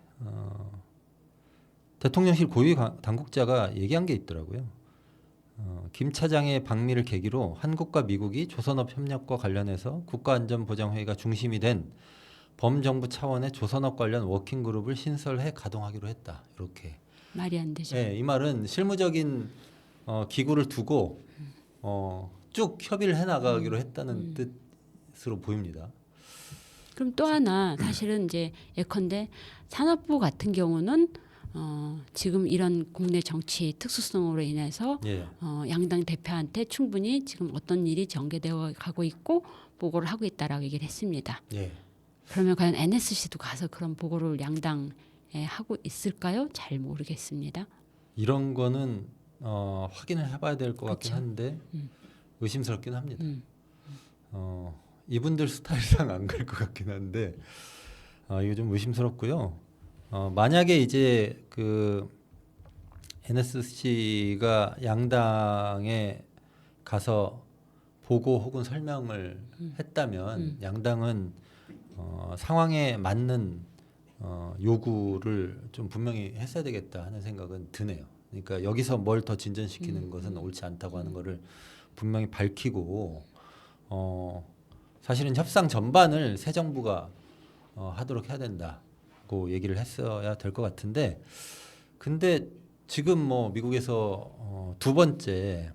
대통령실 고위 당국자가 얘기한 게 있더라고요. 김 차장의 방미를 계기로 한국과 미국이 조선업 협력과 관련해서 국가안전보장회의가 중심이 된 범정부 차원의 조선업 관련 워킹그룹을 신설해 가동하기로 했다. 이렇게. 말이 안 되죠. 네, 이 말은 실무적인 기구를 두고 쭉 협의를 해나가기로 했다는 뜻으로 보입니다. 그럼 또 하나 사실은 이제 예컨대 산업부 같은 경우는 지금 이런 국내 정치 특수성으로 인해서 예, 양당 대표한테 충분히 지금 어떤 일이 전개되어 가고 있고 보고를 하고 있다라고 얘기를 했습니다. 예. 그러면 과연 NSC도 가서 그런 보고를 양당에 하고 있을까요? 잘 모르겠습니다. 이런 거는 확인을 해봐야 될 것 같긴 그쵸. 한데 의심스럽긴 합니다. 이분들 스타일상 안 갈 것 같긴 한데 이거 좀 의심스럽고요. 만약에 이제 그 NSC가 양당에 가서 보고 혹은 설명을 했다면 양당은 상황에 맞는 요구를 좀 분명히 했어야 되겠다 하는 생각은 드네요. 그러니까 여기서 뭘 더 진전시키는 것은 옳지 않다고 하는 거를 분명히 밝히고 사실은 협상 전반을 새 정부가 하도록 해야 된다고 얘기를 했어야 될 것 같은데, 근데 지금 뭐 미국에서 두 번째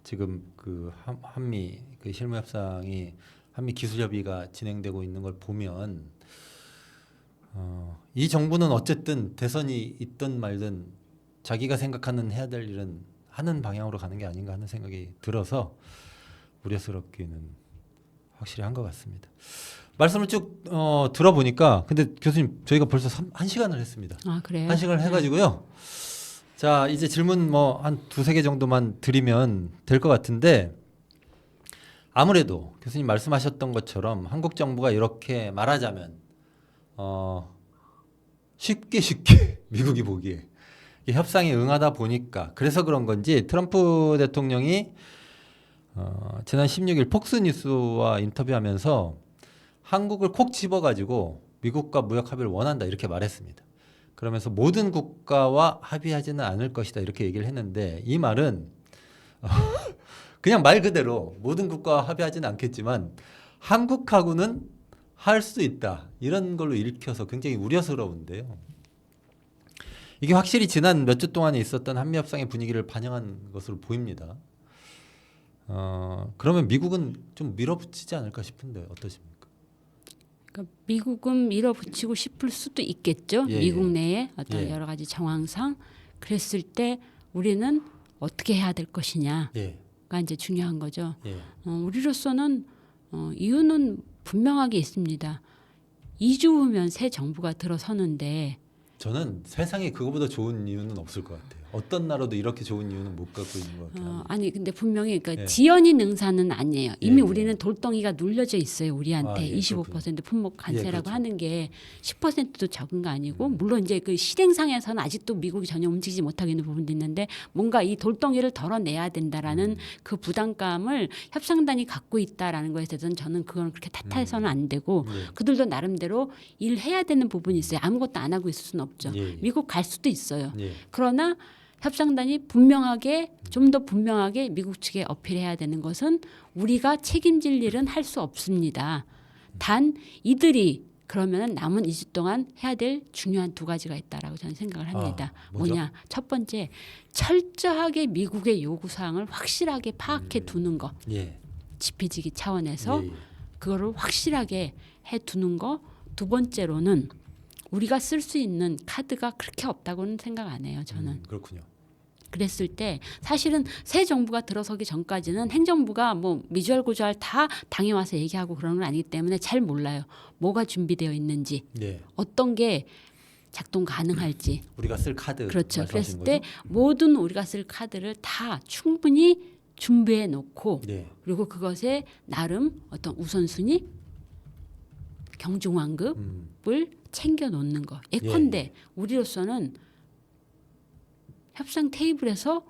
지금 그 한미 그 실무 협상이 한미 기술 협의가 진행되고 있는 걸 보면 이 정부는 어쨌든 대선이 있든 말든 자기가 생각하는 해야 될 일은 하는 방향으로 가는 게 아닌가 하는 생각이 들어서 우려스럽기는 확실히 한 것 같습니다. 말씀을 쭉 들어보니까, 근데 교수님 저희가 벌써 1시간을 했습니다. 아, 그래요? 1시간을 해가지고요. 자, 이제 질문 뭐 한 두세 개 정도만 드리면 될 것 같은데, 아무래도 교수님 말씀하셨던 것처럼 한국 정부가 이렇게 말하자면 쉽게 미국이 보기에 이 협상에 응하다 보니까, 그래서 그런 건지 트럼프 대통령이 지난 16일 폭스뉴스와 인터뷰하면서 한국을 콕 집어가지고 미국과 무역 합의를 원한다 이렇게 말했습니다. 그러면서 모든 국가와 합의하지는 않을 것이다 이렇게 얘기를 했는데, 이 말은 그냥 말 그대로 모든 국가와 합의하지는 않겠지만 한국하고는 할 수 있다 이런 걸로 읽혀서 굉장히 우려스러운데요. 이게 확실히 지난 몇 주 동안에 있었던 한미 협상의 분위기를 반영한 것으로 보입니다. 그러면 미국은 좀 밀어붙이지 않을까 싶은데 어떠십니까? 그러니까 미국은 밀어붙이고 싶을 수도 있겠죠. 예, 미국 예. 내에 어떤 예. 여러 가지 정황상. 그랬을 때 우리는 어떻게 해야 될 것이냐가 예, 이제 중요한 거죠. 예, 우리로서는 이유는 분명하게 있습니다. 2주 후면 새 정부가 들어서는데, 저는 세상에 그거보다 좋은 이유는 없을 것 같아요. 어떤 나라도 이렇게 좋은 이유는 못 갖고 있는 것 같아요. 아니 근데 분명히 그러니까 예. 지연이 능사는 아니에요. 이미 예, 예. 우리는 돌덩이가 눌려져 있어요. 우리한테 아, 예, 25% 품목 관세라고 그렇죠. 하는 게 10%도 적은 거 아니고, 물론 이제 그 실행상에서는 아직도 미국이 전혀 움직이지 못하고 있는 부분도 있는데, 뭔가 이 돌덩이를 덜어내야 된다라는 그 부담감을 협상단이 갖고 있다라는 것에 대해서는 저는 그건 그렇게 탓해서는 안 되고, 예. 그들도 나름대로 일해야 되는 부분이 있어요. 아무것도 안 하고 있을 수는 없죠. 예, 예. 미국 갈 수도 있어요. 예. 그러나 협상단이 분명하게, 좀 더 분명하게 미국 측에 어필해야 되는 것은 우리가 책임질 일은 할 수 없습니다. 단 이들이 그러면 남은 2주 동안 해야 될 중요한 두 가지가 있다라고 저는 생각을 합니다. 뭐죠? 뭐냐? 첫 번째, 철저하게 미국의 요구사항을 확실하게 파악해 두는 거. 예. 지피지기 차원에서 예, 예. 그거를 확실하게 해 두는 거. 두 번째로는 우리가 쓸 수 있는 카드가 그렇게 없다고는 생각 안 해요. 저는. 그렇군요. 그랬을 때 사실은 새 정부가 들어서기 전까지는 행정부가 뭐 미주알 고주알 다 당에 와서 얘기하고 그런 건 아니기 때문에 잘 몰라요. 뭐가 준비되어 있는지, 예. 어떤 게 작동 가능할지. 우리가 쓸 카드. 그렇죠. 말씀하시는 그랬을 때 거죠? 모든 우리가 쓸 카드를 다 충분히 준비해 놓고, 예. 그리고 그것에 나름 어떤 우선순위, 경중환급을 챙겨 놓는 거. 예컨대 우리로서는 협상 테이블에서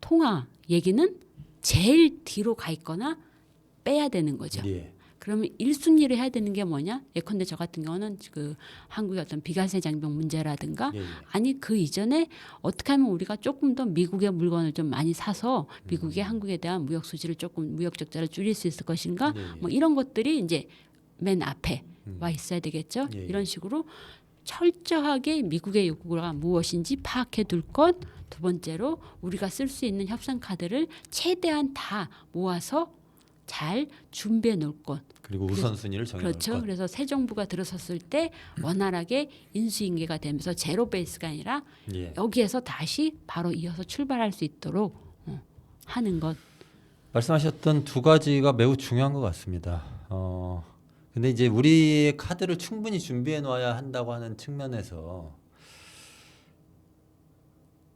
통화 얘기는 제일 뒤로 가 있거나 빼야 되는 거죠. 예. 그러면 1순위를 해야 되는 게 뭐냐? 예컨대 저 같은 경우는 그 한국의 어떤 비과세 장벽 문제라든가, 예, 예. 아니 그 이전에 어떻게 하면 우리가 조금 더 미국의 물건을 좀 많이 사서 미국의 한국에 대한 무역 수지를 조금, 무역 적자를 줄일 수 있을 것인가? 예, 예. 뭐 이런 것들이 이제 맨 앞에 와 있어야 되겠죠. 예, 예. 이런 식으로 철저하게 미국의 요구가 무엇인지 파악해 둘 것. 두 번째로 우리가 쓸 수 있는 협상 카드를 최대한 다 모아서 잘 준비해 놓을 것. 그리고 우선순위를 정해놓을 그렇죠. 것. 그래서 새 정부가 들어섰을 때 원활하게 인수인계가 되면서 제로 베이스가 아니라 예. 여기에서 다시 바로 이어서 출발할 수 있도록 하는 것. 말씀하셨던 두 가지가 매우 중요한 것 같습니다. 근데 이제 우리의 카드를 충분히 준비해 놔야 한다고 하는 측면에서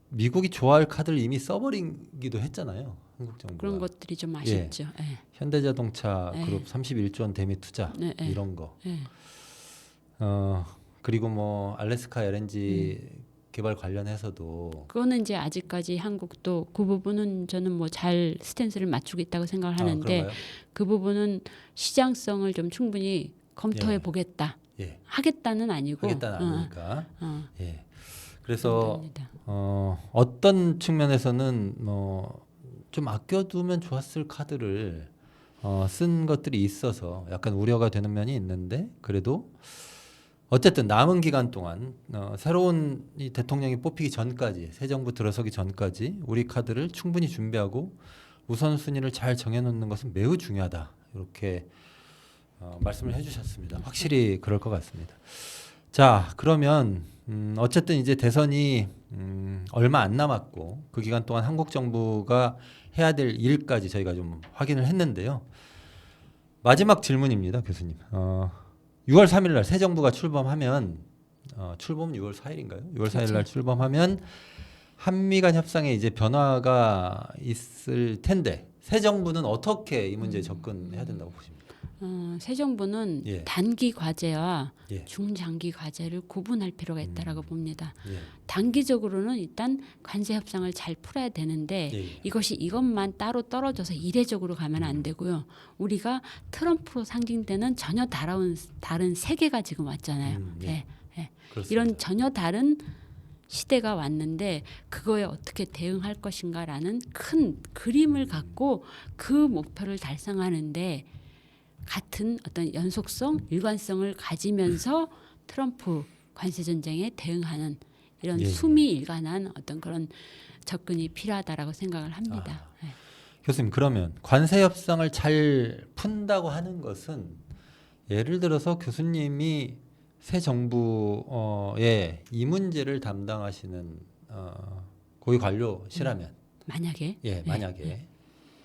미국이 좋아할 카드를 이미 써버리기도 했잖아요. 한국 정부가. 그런 것들이 좀 아쉽죠. 예. 현대자동차 네. 그룹 31조 원 대미 투자 네, 네. 이런 거. 예. 그리고 뭐 알래스카 LNG 개발 관련해서도 그거는 이제 아직까지 한국도 그 부분은 저는 뭐 잘 스탠스를 맞추고 있다고 생각을 하는데, 그런가요? 그 부분은 시장성을 좀 충분히 검토해 예. 보겠다. 예. 하겠다는 아니고. 하겠다는 아니니까. 어. 예. 그래서 그렇답니다. 어떤 측면에서는 좀 아껴두면 좋았을 카드를 쓴 것들이 있어서 약간 우려가 되는 면이 있는데 그래도 어쨌든 남은 기간 동안 새로운 이 대통령이 뽑히기 전까지 새 정부 들어서기 전까지 우리 카드를 충분히 준비하고 우선순위를 잘 정해놓는 것은 매우 중요하다 이렇게 말씀을 해주셨습니다. 확실히 그럴 것 같습니다. 자 그러면 어쨌든 이제 대선이 얼마 안 남았고 그 기간 동안 한국 정부가 해야 될 일까지 저희가 좀 확인을 했는데요. 마지막 질문입니다, 교수님. 6월 3일 날 새 정부가 출범하면 출범 6월 4일인가요? 6월 4일 날 출범하면 한미 간 협상에 이제 변화가 있을 텐데 새 정부는 어떻게 이 문제에 접근해야 된다고 보십니까? 새 정부는 예. 단기 과제와 예. 중장기 과제를 구분할 필요가 있다라고 봅니다. 예. 단기적으로는 일단 관세 협상을 잘 풀어야 되는데 예. 이것이 이것만 따로 떨어져서 이례적으로 가면 안 되고요. 우리가 트럼프로 상징되는 전혀 다른 세계가 지금 왔잖아요. 예. 예, 예. 그렇습니다. 이런 전혀 다른 시대가 왔는데 그거에 어떻게 대응할 것인가라는 큰 그림을 갖고 그 목표를 달성하는데 같은 어떤 연속성, 일관성을 가지면서 트럼프 관세 전쟁에 대응하는 이런 예. 수미일관한 어떤 그런 접근이 필요하다라고 생각을 합니다. 예. 교수님 그러면 관세 협상을 잘 푼다고 하는 것은 예를 들어서 교수님이 새 정부의 이 문제를 담당하시는 고위 관료시라면 만약에 만약에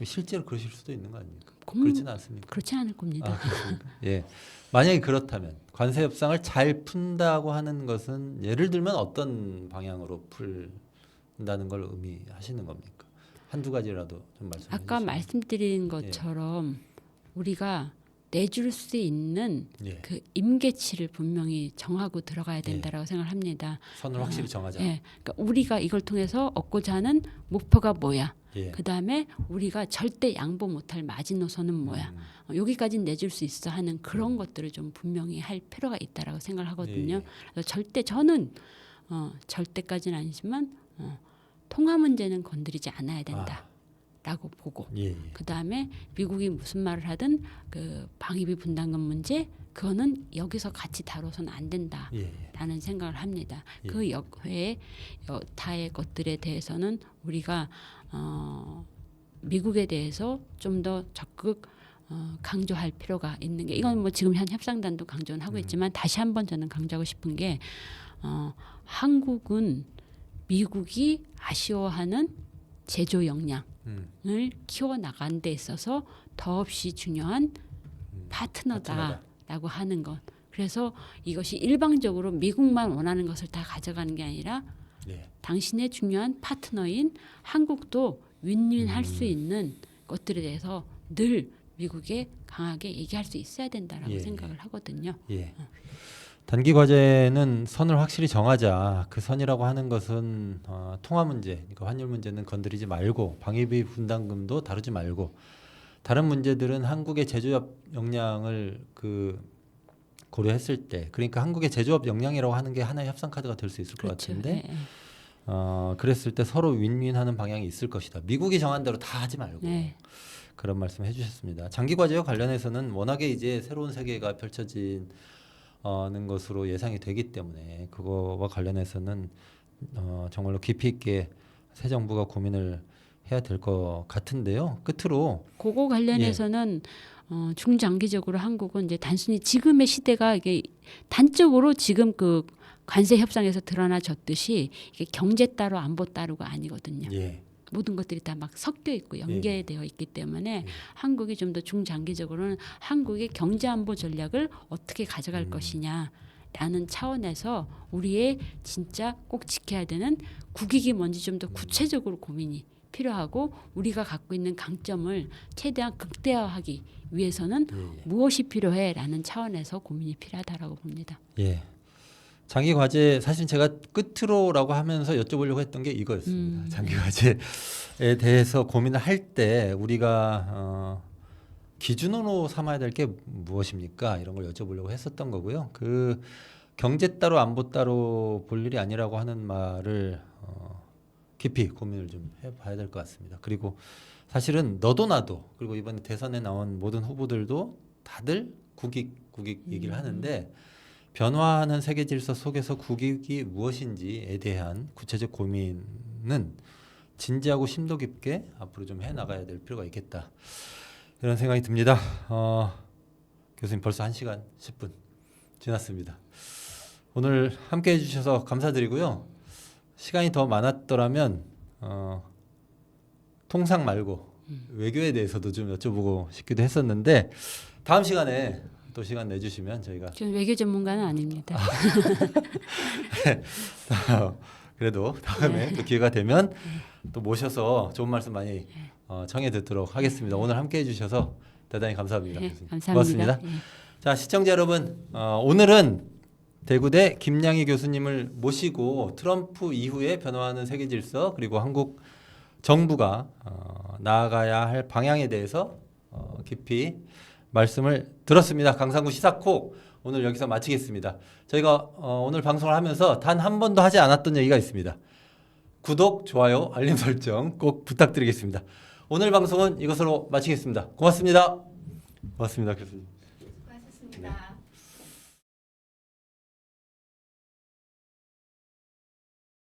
실제로 그러실 수도 있는 거 아닙니까? 공- 그렇지는 않습니까? 그렇지 않을 겁니다. 그렇습니까? 예. 만약에 그렇다면 관세 협상을 잘 푼다고 하는 것은 예를 들면 어떤 방향으로 풀다는 걸 의미하시는 겁니까? 한두 가지라도 좀 말씀해 아까 주시면. 말씀드린 것처럼 우리가 내줄 수 있는 예. 그 임계치를 분명히 정하고 들어가야 된다라고 생각을 합니다. 선을 확실히 정하자. 예, 그러니까 우리가 이걸 통해서 얻고자 하는 목표가 뭐야? 예. 그 다음에 우리가 절대 양보 못할 마지노선은 뭐야? 여기까지는 내줄 수 있어 하는 그런 것들을 좀 분명히 할 필요가 있다라고 생각을 하거든요. 예. 그래서 절대 저는 절대까지는 아니지만 통화 문제는 건드리지 않아야 된다라고 보고 예. 그 다음에 미국이 무슨 말을 하든 그 방위비 분담금 문제 그거는 여기서 같이 다뤄서는 안 된다. 예. 라는 생각을 합니다. 예. 그 역외의 여타의 것들에 대해서는 우리가 미국에 대해서 좀 더 적극 강조할 필요가 있는 게 이건 뭐 지금 현 협상단도 강조는 하고 있지만 다시 한번 저는 강조하고 싶은 게 한국은 미국이 아쉬워하는 제조 역량을 키워 나가는 데 있어서 더없이 중요한 파트너다라고 하는 것. 그래서 이것이 일방적으로 미국만 원하는 것을 다 가져가는 게 아니라 예. 당신의 중요한 파트너인 한국도 윈윈할 수 있는 것들에 대해서 늘 미국에 강하게 얘기할 수 있어야 된다라고 예. 생각을 하거든요. 예. 단기 과제는 선을 확실히 정하자. 그 선이라고 하는 것은 통화 문제, 그러니까 환율 문제는 건드리지 말고 방위비 분담금도 다루지 말고 다른 문제들은 한국의 제조업 역량을 고려했을 때, 그러니까 한국의 제조업 역량이라고 하는 게 하나의 협상 카드가 될 수 있을 것 같은데, 예, 예. 그랬을 때 서로 윈윈하는 방향이 있을 것이다. 미국이 정한 대로 다 하지 말고. 네. 그런 말씀 해주셨습니다. 장기 과제와 관련해서는 워낙에 이제 새로운 세계가 펼쳐지는 것으로 예상이 되기 때문에 그거와 관련해서는 정말로 깊이 있게 새 정부가 고민을 해야 될 것 같은데요. 끝으로 그거 관련해서는 중장기적으로 한국은 이제 단순히 지금의 시대가 이게 단적으로 지금 그 관세 협상에서 드러나졌듯이 이게 경제 따로 안보 따로가 아니거든요. 예. 모든 것들이 다 막 섞여 있고 연계되어 있기 때문에 한국이 좀 더 중장기적으로는 한국의 경제 안보 전략을 어떻게 가져갈 것이냐라는 차원에서 우리의 진짜 꼭 지켜야 되는 국익이 뭔지 좀 더 구체적으로 고민이 필요하고 우리가 갖고 있는 강점을 최대한 극대화하기 위해서는 무엇이 필요해라는 차원에서 고민이 필요하다라고 봅니다. 예. 장기 과제 사실 제가 끝으로라고 하면서 여쭤보려고 했던 게 이거였습니다. 장기 과제에 대해서 고민을 할 때 우리가 기준으로 삼아야 될 게 무엇입니까? 이런 걸 여쭤보려고 했었던 거고요. 그 경제 따로 안보 따로 볼 일이 아니라고 하는 말을 깊이 고민을 좀 해봐야 될 것 같습니다. 그리고 사실은 너도 나도 그리고 이번에 대선에 나온 모든 후보들도 다들 국익 얘기를 하는데 변화하는 세계 질서 속에서 국익이 무엇인지에 대한 구체적 고민은 진지하고 심도 깊게 앞으로 좀 해나가야 될 필요가 있겠다. 이런 생각이 듭니다. 교수님 벌써 1시간 10분 지났습니다. 오늘 함께 해주셔서 감사드리고요. 시간이 더 많았더라면 통상 말고 외교에 대해서도 좀 여쭤보고 싶기도 했었는데 다음 시간에 또 시간 내주시면 저희가 저는 외교 전문가는 아닙니다. 그래도 다음에 또 기회가 되면 또 모셔서 좋은 말씀 많이 청해 듣도록 하겠습니다. 오늘 함께해 주셔서 대단히 감사합니다. 네, 감사합니다. 고맙습니다. 자, 시청자 여러분, 오늘은 대구대 김양희 교수님을 모시고 트럼프 이후에 변화하는 세계 질서 그리고 한국 정부가 나아가야 할 방향에 대해서 깊이 말씀을 들었습니다. 강상구 시사콕 오늘 여기서 마치겠습니다. 저희가 오늘 방송을 하면서 단 한 번도 하지 않았던 얘기가 있습니다. 구독, 좋아요, 알림 설정 꼭 부탁드리겠습니다. 오늘 방송은 이것으로 마치겠습니다. 고맙습니다. 고맙습니다, 교수님. 수고하셨습니다.